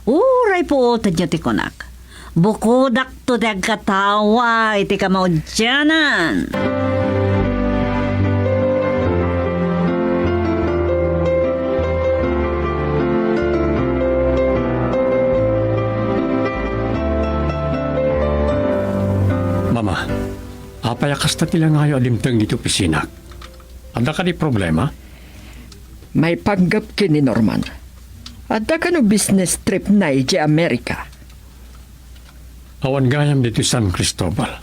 Uray po tadyo ti kunak. Bukodak to ti agkatawa iti kamaudyanan. Mama, apayakas na tila ngayo alimtang dito pisinak. Ada ka di problema? May panggap kini Norman. Ada ka no business trip na iti Amerika. Awan gayam dito San Cristobal.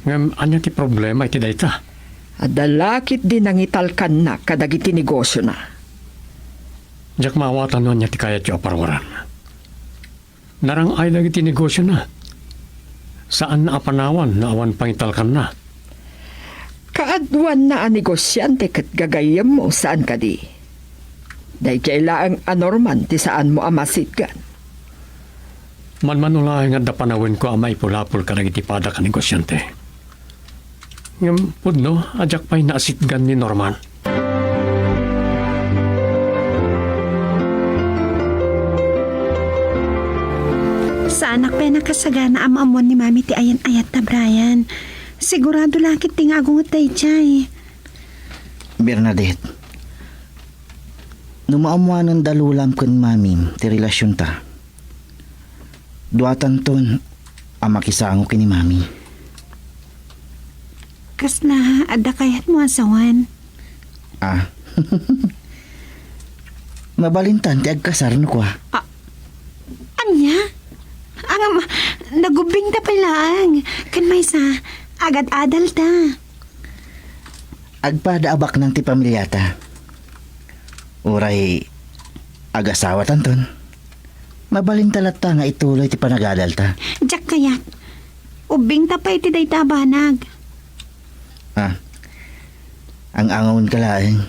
Ngam, anya ti problema iti dayta? Ada lakit din ang italkan na kadagiti negosyo na. Diyak maawatan nun niya ti kaya ti aparwaran. Narang ay dagiti negosyo na. Saan na apanawan na awan pangitalkan na? Kaadwan na ang negosyante kat gagayam mo saan ka di. Dahil kailaang anorman ti saan mo amasitgan. Manmanulay nga da panawin ko amay pulapul ka iti pada ka negosyante. Ngam pudno, ajak pa'y naasitgan ni Norman. Sa anak pa nakasagana amamon ni Mami ti ayan-ayat na Brian. Sigurado lakit tingagungot tayo chay. Bernadette, numaamuanan dalulam kun Mami ti relasyon ta. Duatan ton amakisango kini Mami. Kasla, ada kayat mo asawan. Mabalintan ti agkasar no kwa. Anya? Ang nagubing ta palang. Kan may sa agad-adal ta. Agpada abak ng ti pamilyata. Uray agasawa tanton. Mabalintalat ta nga ituloy ti panagadal ta. Diyak kayak. Ubing ta pa iti day tabanag. Ang angon kalaeng.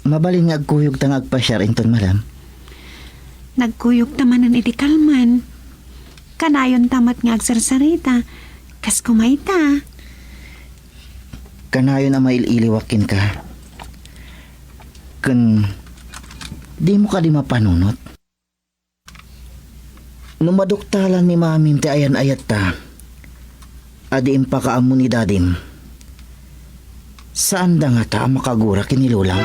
Mabalin nga agkuyog ta nga agpasyar inton malam. Nagkuyog tamanan iti kalman. Kanayon tamat nga agsarsarita. Kas kumayta. Kanayon na maililiwakin ka. Kun di mo ka di mapanunot. Numaduktalan ni Mami ti ayan-ayat ta. Adi impakaamo ni Dadim. Saan da nga ta makagura kinilulang?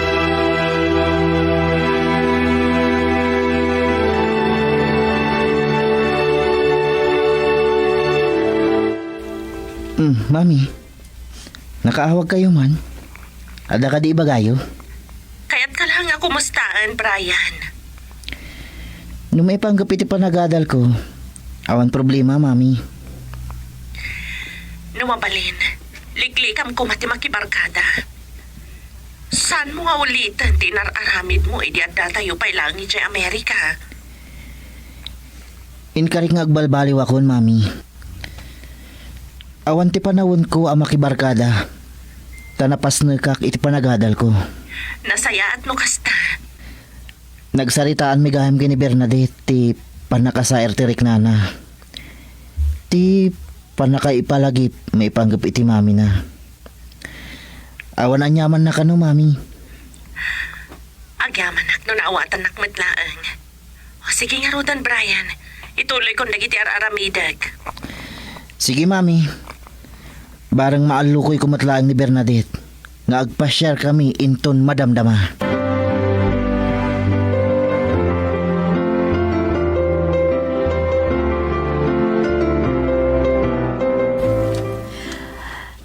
Mami. Nakaawag kayo man. Ada ka di ibagayo? Kaya't ka lang ako mustaan, Brian. Nung may panggap iti panagadal ko, awan problema, mami. Numabalin, liklikam ko mati makibarkada. Saan mo nga ulitan tinararamid mo idiadda tayo pa ilangi dyan Amerika? Inkarik nga agbalbaliw akon, mami. Awan ti panawon ko ang makibarkada. Tanapas na kak iti panagadal ko. Nasaya at no kasta. Nagsaritaan mi gaham kini Bernadette ti panakasaer ti Riknana. Ti panakaipalagip may panggap iti mami na. Awan anyaman na kano, mami. Agyaman nak no naawatan nak matlaang. O sige nga rudan, Brian. Ituloy kong dagiti aramidag. Sige, mami. Barang maalukoy kumatlaang ni Bernadette nga agpa-share kami inton madamdama.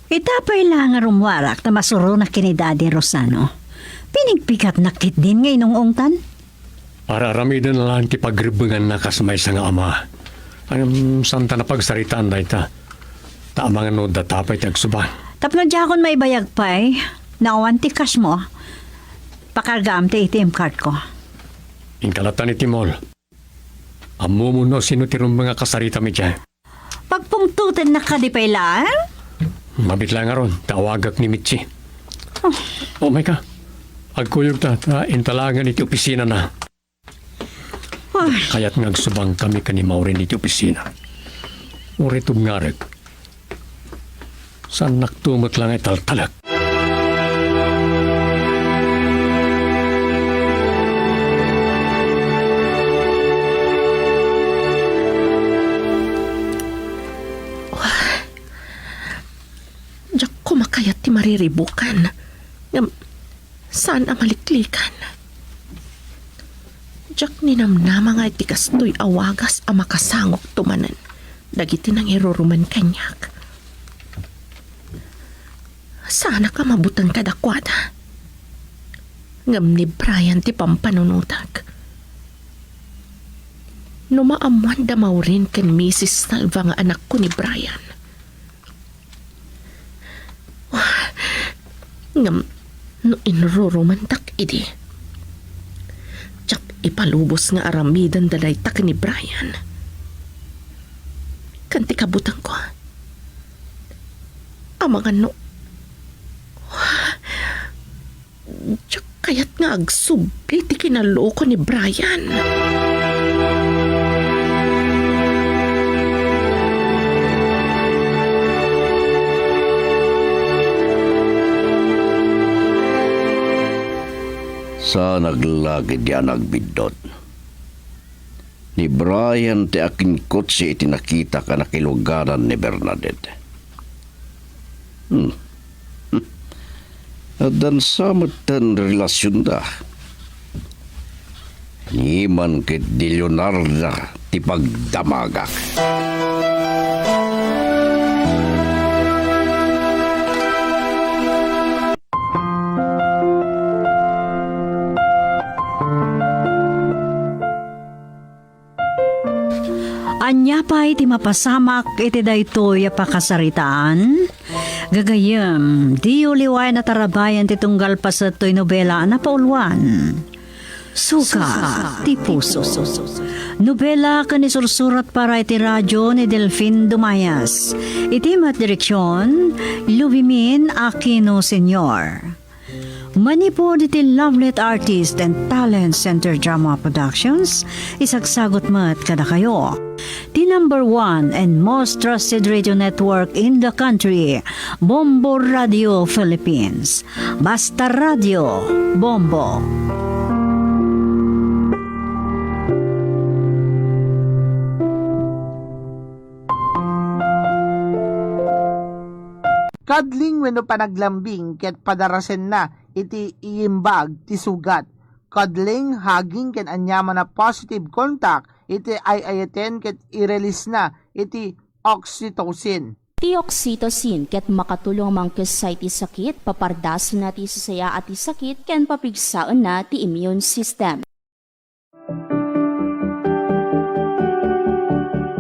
Itapay lang nga rumwarak na masuro na kini Daddy Rosano. Pinigpikat na kit din ngay nung ungtan. Araramidan na lang ti pagribangan na kasmay sa nga ama. Anong santa na pagsaritaan na ita. Tamang ano datapay tagsuba. Tapno dyan akong may bayag pa'y, naawan ti cash mo, pakargam ti ATM card ko. Inkalatan ni Timol. Amo mo no sino tirong mga kasarita mi dyan. Pagpungtutin na ka di pailaan? Mabit lang nga ron, tawagak ni Mitzi. Oh my ka. Agkuyog ta, intalangan iti opisina na. Kaya't ngagsubang kami kani Maureen iti opisina. Uritog ngarag. Saan naktumot lang ay taltalak. Diyak kumakayat ti mariribukan. Saan ang maliklikan? Diyak ninamnama nga iti kastoy awagas ang makasangok tumanan. Dagiti nang iruruman kanyak. Sana ka mabutan kadakwada. Ngam ni Brian ti pampanunutag. Numaamuan damaw rin kan Mrs. Salva nga anak ko ni Brian. Ngam no inrurumantak idi. Tsak ipalubos nga aramidan dalay tak ni Brian. Kanti kabutan ko. Amangan no. Tsak kaya't nga agsubli ti kinaloko ni Brian. Sa naglagid yan nagbidot. Ni Brian ti aking kotse iti nakita ka nakiluganan ni Bernadette. At dan samatan relasyon da. Niman kit di Leonardo ti pagdamagak. Anya pa iti mapasamak iti daytoy a pakasaritaan. Gagayem, di uliway na tarabayan ti tunggal pa sa to'y nobela na paulwan. Suka, ti puso. Nobela ka ni sursurat para iti radyo ni Delfin Dumayas. Iti mat direksyon, Lubimin Aquino Sr. Manipod iti Lovelet Artist and Talent Center Drama Productions, isagsagot mat kada kayo. The number 1 and most trusted radio network in the country, Bombo Radio Philippines. Basta Radio, Bombo. Kadling wenno panaglambing ket padarasen na iti iimbag ti sugat. Kadling haging ken anyaman na positive contact iti ayaten ket i-release na iti oxytocin. Ti oxytocin ket makatulong mangkes sa iti sakit, papardasan na ti sasaya at ti sakit, ken papigsaan na ti immune system.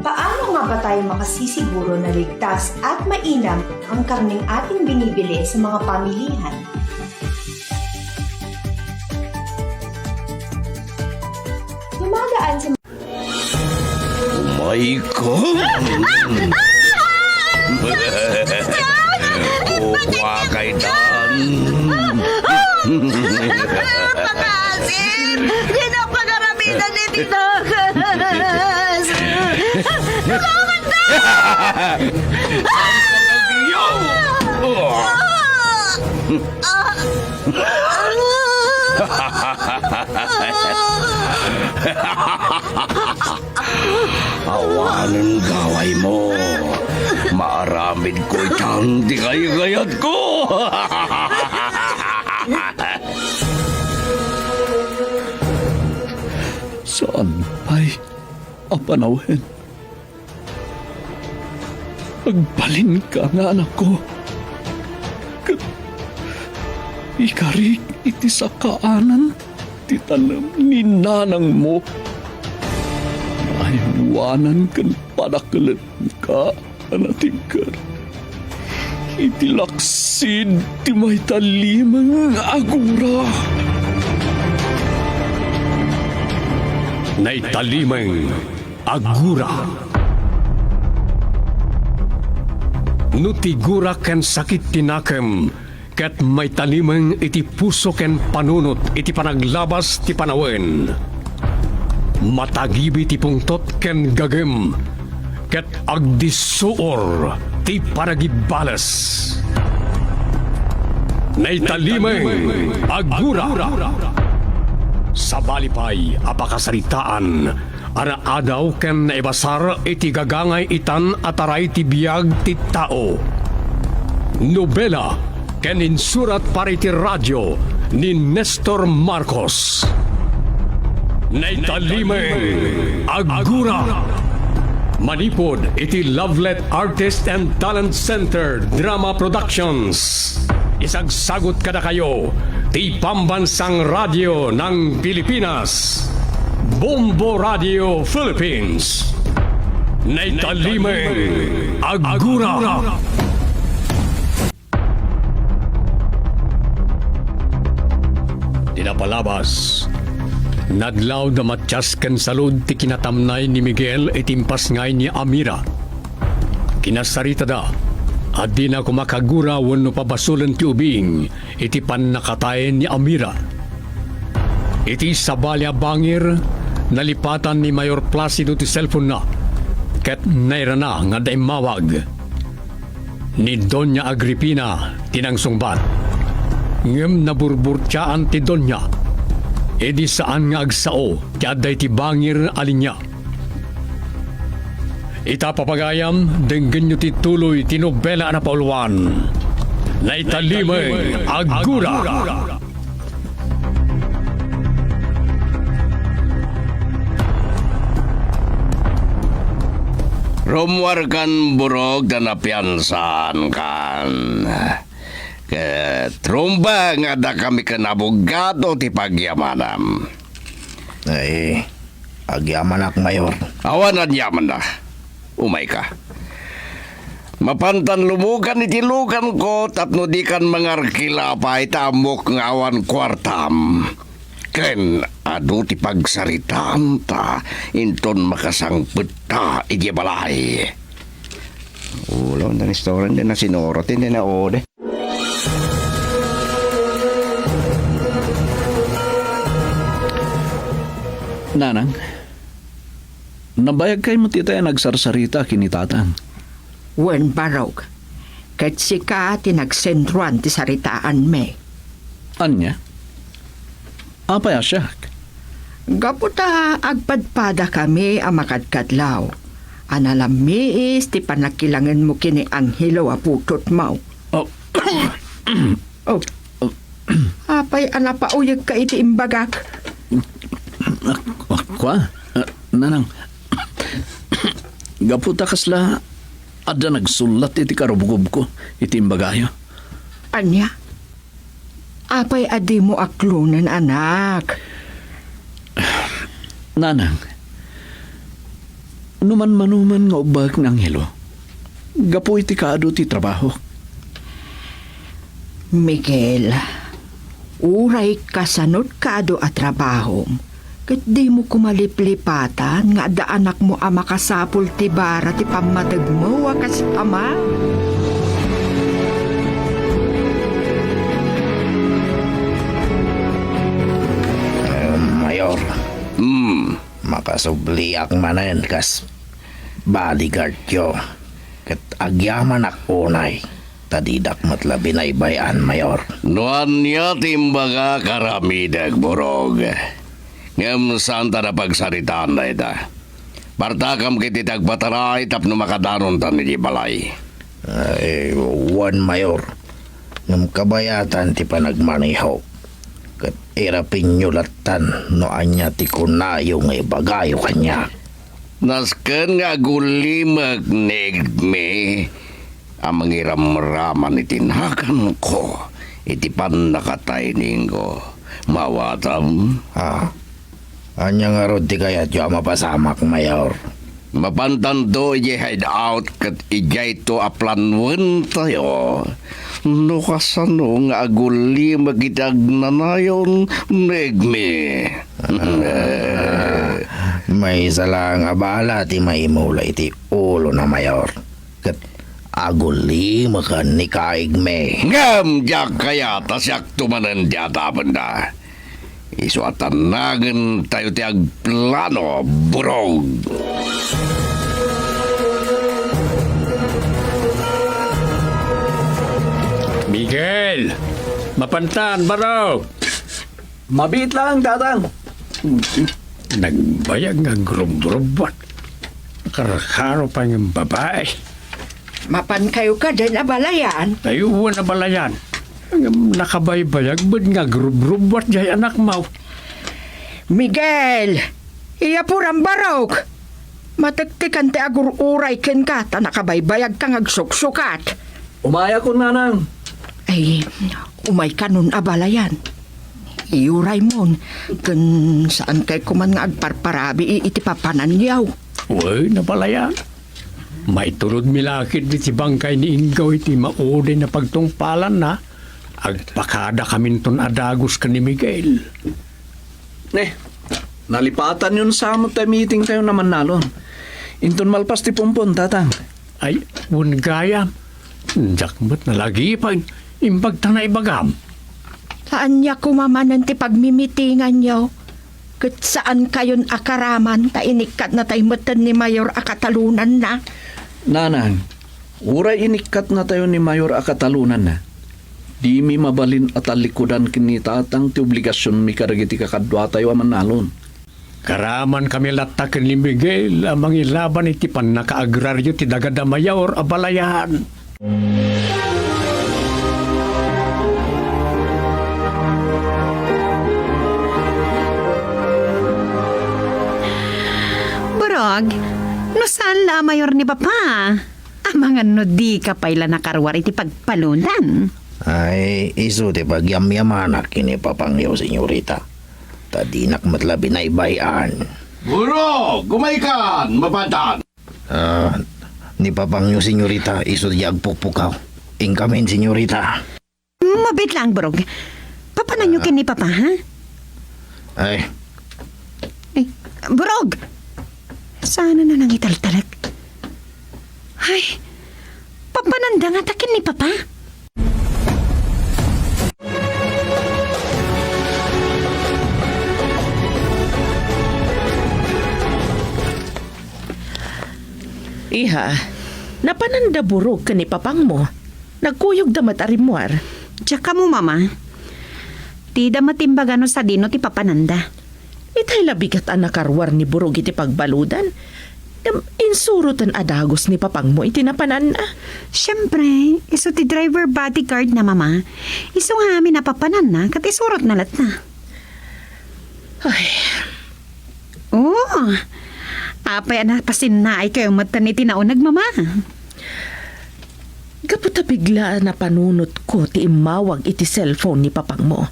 Paano nga ba tayo makasisiguro na ligtas at mainam ang karneng ating binibili sa mga pamilihan? Dumadaan sa My God! Kuha kay Dan! Pangasin! Di na pagaramitan ni Tito! Tulungan na! Awanan gaway mo. Maaramid ko itang di kayagayat ko. Saan pa'y apanawin? Agbalin ka nga anak ko. Ikarik iti sa kaanan, titanam ni nanang mo. Aywanan kan padakalan ka, anatingkar. Itilaksid ti may talimang agura. Naitalimang agura. Nutigura ken sakit tinakam, ket may talimang iti puso ken panunot iti panaglabas ti panawen. Matagibi ti pungtot ken gagem, ket agdisuor ti panagibales. Naitalimang agura. Sa balipay apakasaritaan, araadaw ken naibasar iti gagangay itan ataray ti biyag ti tao. Nobela ken insurat para iti radyo ni Nestor Marcos. Naitalimang agura. Manipod iti Lovelet Artist and Talent Center Drama Productions. Isagsagot kada kayo ti pambansang radyo ng Pilipinas, Bombo Radio Philippines. Naitalimang agura. Dinapalabas, nadlaw da matyas ken salud ti kinatamnay ni Miguel itimpas ngay ni Amira. Kinasarita da, at di na kumakagura wano pabasulan ti ubing iti pannakatayin ni Amira. Iti sabalya bangir, nalipatan ni Mayor Placido ti cellphone na, ket naira na nga day mawag. Ni Doña Agripina tinangsungbat, ngem naburburtyaan ti Doña, edi saan nga agsao ti adday ti bangir alinya. Itapapagayam, denggan nyo ti tuloy tinobela na pauluan. Naitalimang agura. Rumwar kan burog dan napiansan kan. Trumba nga da kami kan abogado ti pagyamanam. Ay, agyaman ak mayor. Awanan yaman na. Umay ka. Mapantan lumukan itilukan ko tapno di kan mangarkila pa itamok nga awan kwartam. Ken adu ti pagsaritam ta inton makasangpet ta iti balay. Ulo na ni storan din na sinorotin din na ode. Nanang, nabayag kay mo titay nagsarsarita kinitatang. Wen barog, ket sika tinagsendruan ti saritaan me. Anya? Apaya siya? Gaputa agpadpada kami ang makadkadlaw. Analamiis ti panakilangan mo kini Angelo aputot mau. Oh, Oh. Apay anapauyag ka iti imbagak. kwa? Nanang, gaputa kasla, ada nagsulat iti karubugub ko, iti imbagayo. Anya? Apay adi mo aklunan, anak. Nanang, numan-manuman nga ubag ng hilo. Gapu iti kaado ti trabaho. Miguel, uray kasanod kaado at trabaho. Kat di mo kumaliplipatan nga da anak mo ama kasapul ti bara ti pamatag mo wakas ama. Mayor, makasubliak manen kas bodyguard yo. Kat agyaman akunay. Tadidak matlabi na ibayan, Mayor. Nuan niya timbaga karamidag, Borog. Ngam santa na pagsaritaan na ita. Partakam kiti tagpataray tapno makadaron tan ni balay. One Mayor. Ngam kabayatan ti panagmaniho. Kat irapin nyo latan no anya ti kunayo nga ibagayo kanya. Nasken nga gulimag negme. Ang mangiram-raman itinhakan ko, iti pan nakataining ko. Mawatam. Anya nga rod ti kayat yung mapasamak, Mayor. Mapantanto iji hide out kat ijay to aplanwen tayo. No kasano nga aguli magitag nanayon negme. May isa lang abala ti maimula iti ulo na, Mayor. Kat aguli makan ni kaigme. Ngam jak kaya tasyak tumanan jatapan da. Isuatan nagen tayo ti agplano, Borog. Miguel! Mapantan, Barok! Mabit lang, tatang. Nagbayag nga grub-grubat. Karakaro pa ng babae. Mapan kayo ka din abalayan. Ayuwan na balayan. Ang nakabaybayag ba't nga grub-grubat jay anak mo? Miguel! Iya purang barok! Matiktikan ti agur-uray ken ka ta nakabaybayag kang agsuksukat. Umaya ko, nanang. Ay, umay ka nun abalayan. Iuray mon, kan saan kay kuman nga agparparabi iti papanan yaw. Uy, nabalayan. May tulod milakid di si bangkay ni Ingaw iti maudi na pagtungpalan na. Agpakada kami ton adagos ka ni Miguel. Nalipatan yun sa tayo meeting tayo naman nalon. Inton malpas ti pumpon, tatang. Ay, gaya. Jakmat na lagi pa. Imbag ta na ibagam. Saan niya kumamanan ti pagmimitingan yaw? Kat saan kayon akaraman ta inikat na tayo matan ni Mayor akatalunan na? Nanang, uray inikat na tayo ni Mayor akatalunan na. Di mi mabalin at alikudan kinitatang ti obligasyon mi karagiti kakadwa tayo aman nalon. Karaman kami latakan ni Miguel amang ilaban iti pan nakaagraryo ti dagada Mayor abalayan. Borog, no saan la Mayor ni Papa? Amangan no di ka paila nakarwar iti pagpalunan. Ay, iso ti pagyamyamanak kini papangyaw, senyorita. Tadinak matlabi na ibayan. Buro, gumaykan, mapantan. Ni papangyaw, senyorita, iso ti agpukpukaw. Ingkamin, senyorita. Mabit lang, Borog. Papananyukin ni Papa, ha? Ay, Borog! Sana na nang italtalag. Ay, papananda nga takin ni Papa. Iha, napananda burog ka ni papang mo. Nagkuyog damat arimwar. Tsaka mo, Mama. Tida matimbagano sa dino ti papananda. Itay labigat ang nakarwar ni burog iti pagbaludan. Insurutan adagos ni papang mo itinapanan na. Siyempre, iso ti driver bodyguard na mama. Iso nga amin napapanan na, kat isurot na lat na. Ay, Oo. Apay na pasin na ay kayong mata ni tinaunag mama. kaputa bigla na panunot ko ti imawag iti cellphone ni papang mo.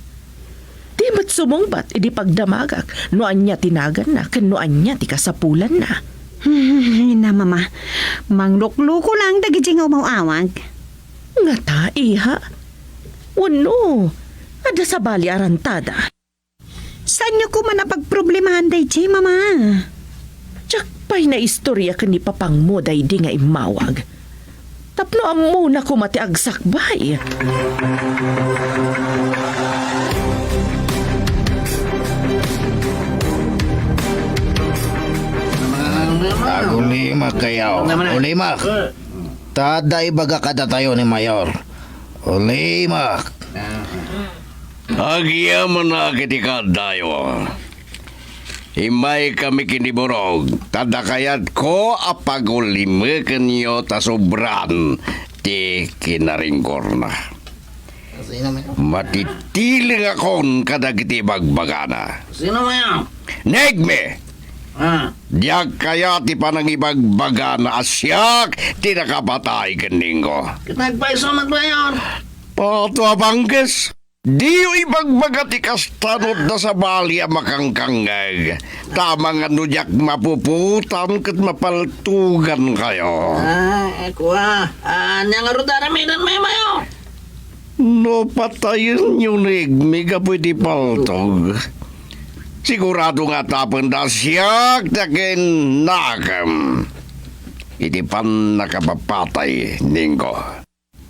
Di mat sumungbat idi pagdamagak, noan niya tinagan na, kan noan niya ti kasapulan na. Na mama, manglukluko lang dagiti nga umawawag. Nga ta, iha? Wano, ada sa bali arantada. Saan niyo ko man napagproblemahan day, Jay, mama? Tsak pa'y na istorya ka ni papang mo day di nga imawag. Tapno ang muna ko mati agsakbay. Ulimak kayo. Ulimak. Taday baga kada tayo ni Mayor. Ulimak. Agyaman na kitika dayo. Himay kami kiniborog. Tadakayat ko apagulime kanyo tasobran ti kinaringkor na. Matitiling akon kadagiti bagbagana. Sino mo yan? Negme! Diyak kaya ti panangibagbaga na asyak ti nakapatay kaningo. Nagpaiso Mayor. Pato abangges. Di ibagbaga ti kastanod na sa bali ang makangkangag. Tamang ano diyak mapuputan kat mapaltugan kayo. Kuha. Nang arudara midan may Mayor. No patayin yung Negme kapoy ti paltog. Sigurado nga tapon na siyak takin nakam. Iti pan nakapapatay, Ningo.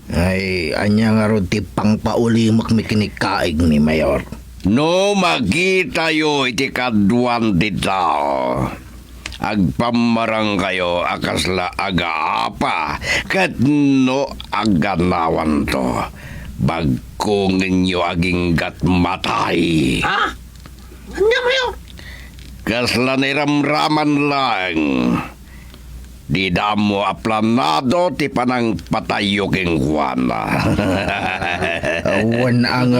Ay, anya nga ron ti pangpaulimak mi kinikaig ni Mayor. No magita yo iti kadwan ti tao. Agpamarang kayo akasla agaapa kat no aganawan to. Bagkong inyo aging gat matay. Ha? Anya Mayor? Kasla niramraman lang. Di damo aplanado ti panang patayo king Juana. Awan ang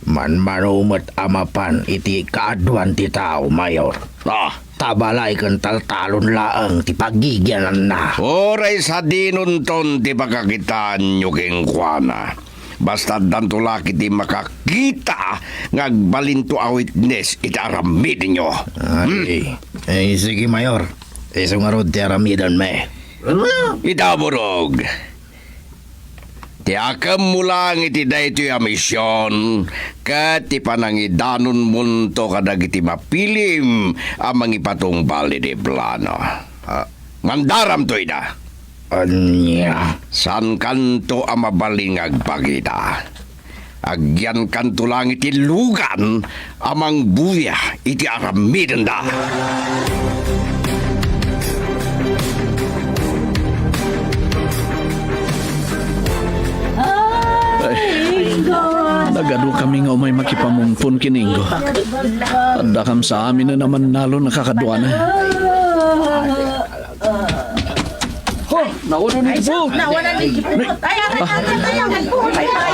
manmanumat amapan iti kaadwan ti tao, Mayor. Tabalay kan taltalon laang ti pagigyanan na. Oray sa dinunton ti pagkakitaan nyo king Juana. Basta dantulaki ti makakita ngagbalinto a witness iti aramid nyo. Ay, sige Mayor. Iso nga ron ti aramidan me. Itaburog. Ti akam mo lang iti dayto yung misyon kat ti panangidanon munto kadag iti mapilim amang ipatong bali di plano. Mandaram to ida. Anya. San kanto ang mabalingag pagita. Agyan kanto lang iti lugan amang buya iti aramidan da. Nagado kami nga umay makipamumpun kiningo. Adda kam sa amin na naman nalo nakakadwa na. Nauna ni po.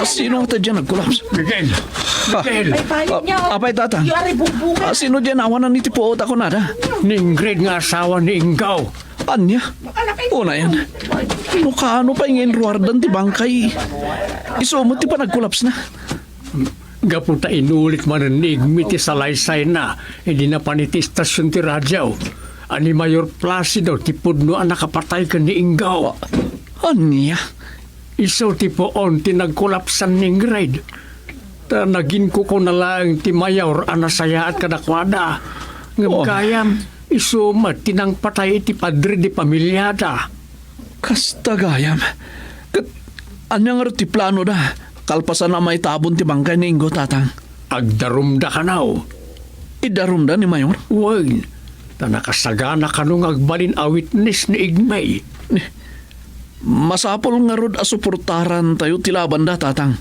Sino ang tadyan nagkulaps? Miguel! Apay tatang. Sino dyan awanan ni tipo ako nada? Ningrid nga asawa ni Ingaw. Anya? Una yan. No kaano pa ingin ruardan ti bangkay. Isumot ti pa nagkulaps na. Gapunta inulit man ang Negme ti salaysay na. Hindi na pa ni ti istasyon ti radyaw. Ani Mayor Placido ti pudno ang nakapatay ka ni Ingaw. Anya? Iso ti poon ti nagkulapsan ning grade. Ta nagin ko na lang ti Mayor anasaya at kadakwada. Ngabkayam, iso mat tinang patay ti padre di pamilyada. Kastagayam. Anya nga ti plano da? Kalpasan na may tabon ti bangkay ni Ingo tatang. Agdarumda ka naw. Idarumda ni Mayor? Wag. Ta nakasagana ka nung agbalin a witness ni Igmay. Masapol nga rod asuportaran tayo tilaban da tatang.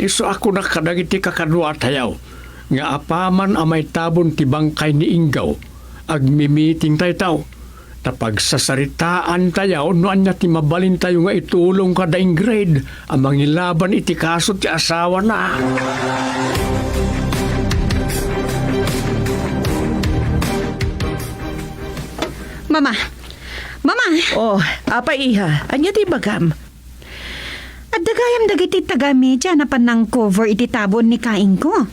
Iso ako nakadagiti kakadwa tayaw. Nga apaman amay tabon ti bangkay ni Ingaw. Agmimiting tayo. Tapag sasaritaan tayo, noan niya ti mabalin tayo nga itulong ka daing grade, ang mangilaban iti kaso ti asawa na. Mama! Mama! Oh, apa iha? Anya ti bagam? At dagayam dagiti tagami dyan na panang cover iti tabon ni kaing ko.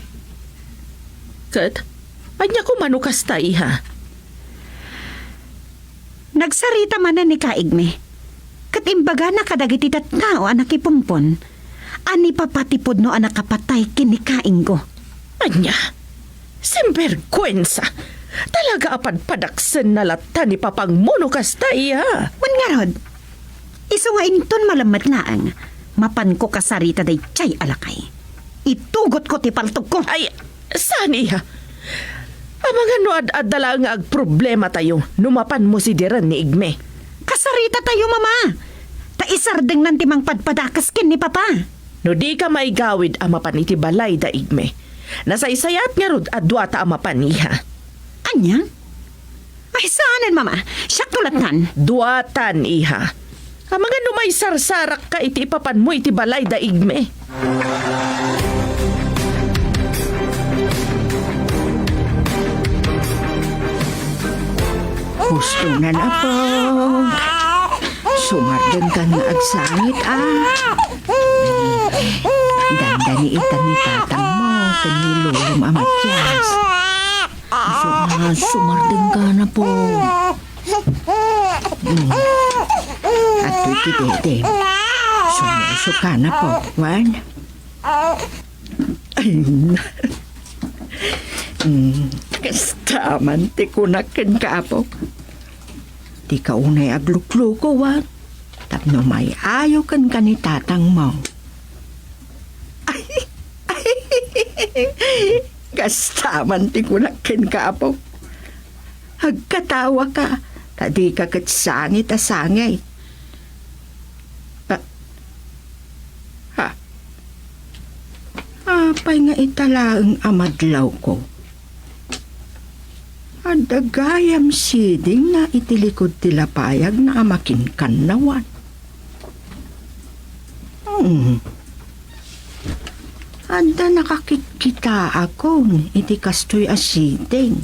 Kat, anya ko manukas ta iha? Nagsarita man na ni kaigme. Kat imbaga na kadagiti tattao anak ipumpon. Ani papatipod no anak kapatay kini kaing ko. Anya? Simberkwensa! Talaga apad padaksen na lata ni papang monukas ta iha. Man nga rod, iso nga inton malamat laang. Mapan ko kasarita day chay alakay. Itugot ko ti paltog ko. Ay, saan iha? Ang mga noad-ad dala nga ag problema tayo, numapan mo si Diran ni Igme. Kasarita tayo, mama. Taisardeng nanti mang padpadakas kin ni papa. No di ka may gawid amapan iti balay da Igme. Nasaysayat nga rod adwa ta amapan iha. Anya? Ay, saanan, mama? Siyak tulatan. Duatan, iha. Ang mga numay sarsarak ka iti ipapan mo iti balay da Igme. Gusto na na po. Sumardan ka nga agsangit, Ganda ni itan ni tatang mo, kanilulong amatyas. Sumardan ka na po. At iti dede. Sumuso ka na po, Juan. Ay, kastaman ti kunakin ka po. Di ka unay aglukluko, Juan. Tapno may ayaw kan ni tatang mo. Kastaman ti kunakin ka po. Hagkatawa ka. Tadi ka katsangit asangay. Apay nga italaang amadlaw ko. Adagayam siding na itilikod tilapayag na amakin kanawan. Anda nakakikita ako iti kastoy asiding.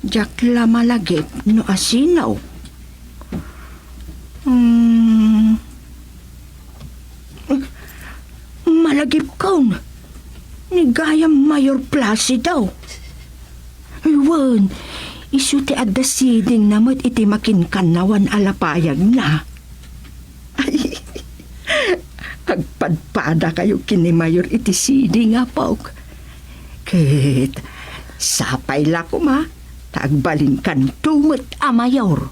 Jakla malagip no asinaw. Malagip kaun. Ni gayam Mayor Placido. Iwan, isu ti adda siding namot iti makinkanawan alapayag na. Ay, agpadpada kayo kini Mayor iti siding apok. Kit, sapay la ko ma, tagbalin kan tumot a Mayor.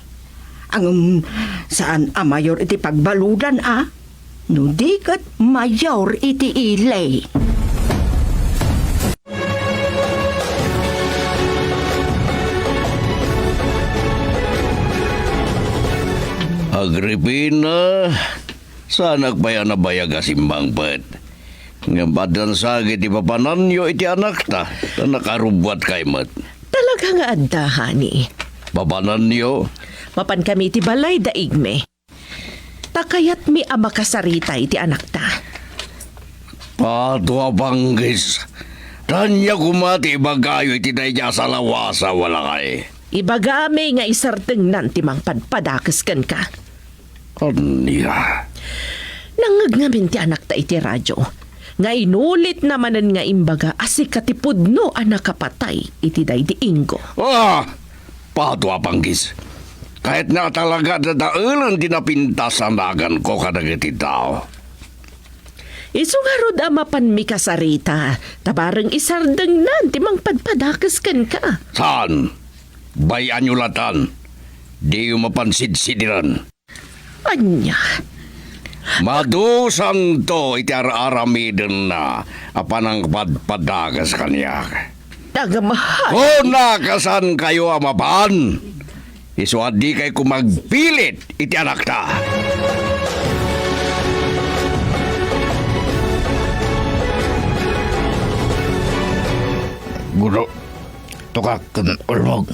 Ang saan a Mayor iti pagbaludan no di kat Mayor iti ilay. Agripina, sana kaya na bayag asimbang pet. Nga badan sagit ipapanan nyo iti anak ta, na nakarubwat kay mat. Talaga nga adda, honey. Papanan nyo? Mapan kami iti balay da Igme. Takayat mi ama kasarita iti anak ta. Pato abanggis. Tanya kumati ibagayo iti dayja sa lawasa wala kay. Ibagami nga isarteng nanti mang padpadakas kan ka. Anya? Nangagnamin ti anak ta iti radyo. Nga inulit namanan nga imbaga asikatipudno anak kapatay iti daydi Ingo. Pato abanggis. Kahit na talaga dadaulan dinapintasanagan ko kadagiti tao. Isungarod amapan mi kasarita. Tabarang isardeng nanti mang padpadakas kan ka. Saan? Bayan nyo latan. Di yung mapansid-sidiran. Anya? Madusang to iti aramidin na apanang padpadagas kanya. Nagamahal. Kung nakasan kayo amapan, isuadi kay kumagpilit iti anak ta. tukak ken ulmog.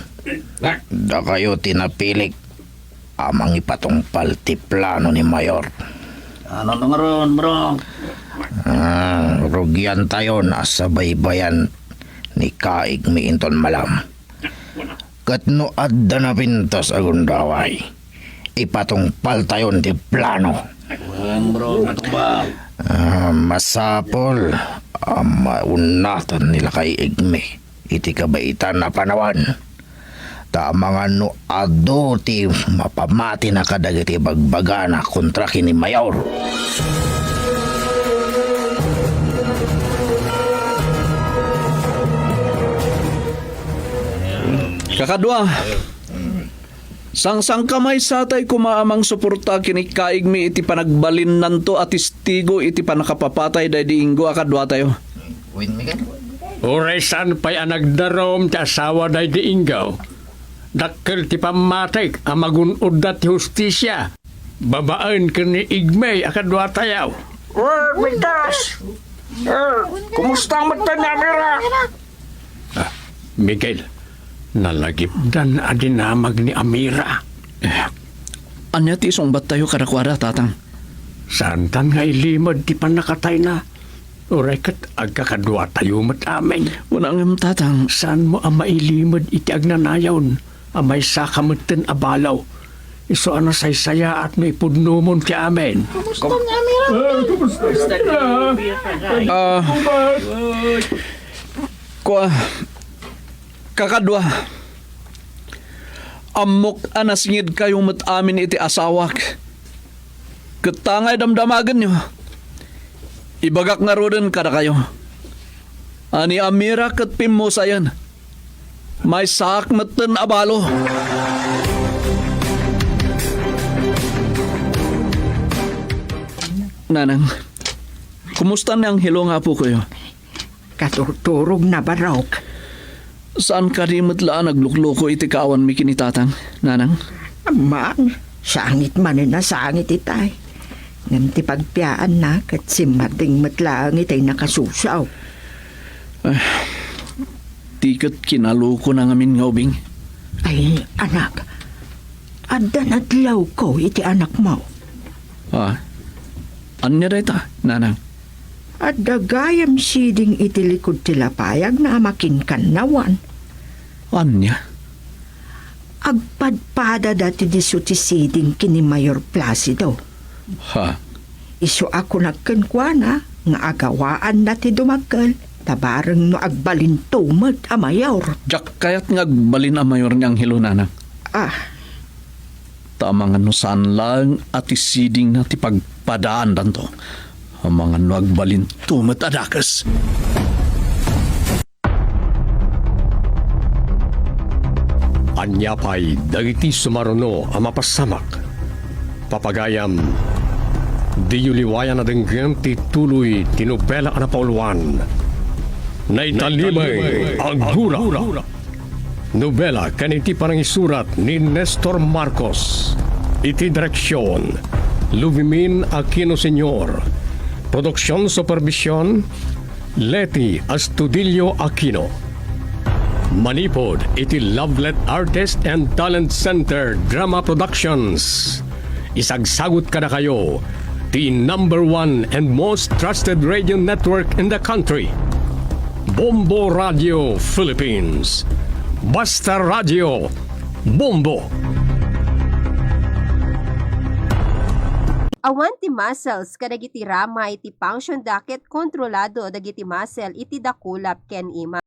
Da kayo tinapilik amang ipatungpal ti plano ni Mayor. Ano nang ron, bro? Rugyan tayo na sa baybayan ni Kaig Miinton Malam. Kat no adda na pintas agundaway, ipatungpal tayo ti plano. Bro, atong ba? Masapol maunatan nila kay Igme iti kabaitan na panawan. Mga no ado ti mapamati na kadagiti bagbagana kontra kini Mayor. Kakadwa, sang kamay satay kumaamang suporta kini Kaigmi iti panagbalin nanto at istigo iti panakapapatay day diinggo akadwa tayo. Uresan pa'y anagdarom ti asawa day di ingaw. Dakkel ti pamatik ang magunod na ti hustisya. Babaan ka ni Igmay akadwa tayaw. Migdas! Kumusta ang mata ni Amira? Miguel, nalagip dan adinamag ni Amira. Anya ti isong bat tayo karakwara, tatang? Santan nga ilimod ti panakatay na. Uray kat agkakadwa tayo mat amin. Unang tatang. Saan mo ang mailimod iti agnanayawn? Amay sakamatan abalaw. Iso ano saysaya at may pudnumon ti amin. Kumusta ni Amira? Kakadwa, amok anasingid kayong matamin iti asawak. Katangay damdamagan nyo. Ibagak nga roden kada kayo. Ani Amira kat pimusayan. May sak matan abalo. Nanang, kumusta niyang hilo nga po kayo? Katurturog na barok. Saan ka rin matlaan naglukloko iti kaawan mi kinitatang, nanang? Amang, sangit man na sangit itay. Ngam ti pagpiyaan na kat simating matlaang itay nakasusaw. Tikat kinaluko na ngamin ngawbing. Ay, anak, adan adlaw ko iti anak mo. Anya day ta, nanang? At dagayam siding iti likod tilapayag na amakin kanawan. Anya? Agpadpada dati diso ti siding kini Mayor Placido. Iso ako nagkankwana nga agawaan na ti dumagkal. Tabarang no agbalintumad a Mayor. Jak kayat nga agbalin a Mayor niyang hilo, nanang. Tamang ano saan lang at isiding na ti pagpadaan danto. Ang mga nuagbalin tumat adakas. Anya pa'y dagiti sumaruno ang mapasamak. Papagayam, di yuliwayan na denggem ti tuloy tinubela ka na pauluan. Naitalimay ang hura. Nobela kaniti parang isurat ni Nestor Marcos. Iti direksyon, Luvimin Aquino Sr. Produksyon Supervision, Leti Astudillo Aquino. Manipod iti Lovelet Artist and Talent Center Drama Productions. Isagsagot ka na kayo, the #1 and most trusted radio network in the country. Bombo Radio Philippines. Basta Radio Bombo. Awan ti muscles kadagiti rama iti function daket kontrolado dagiti muscle iti dakulap ken ima.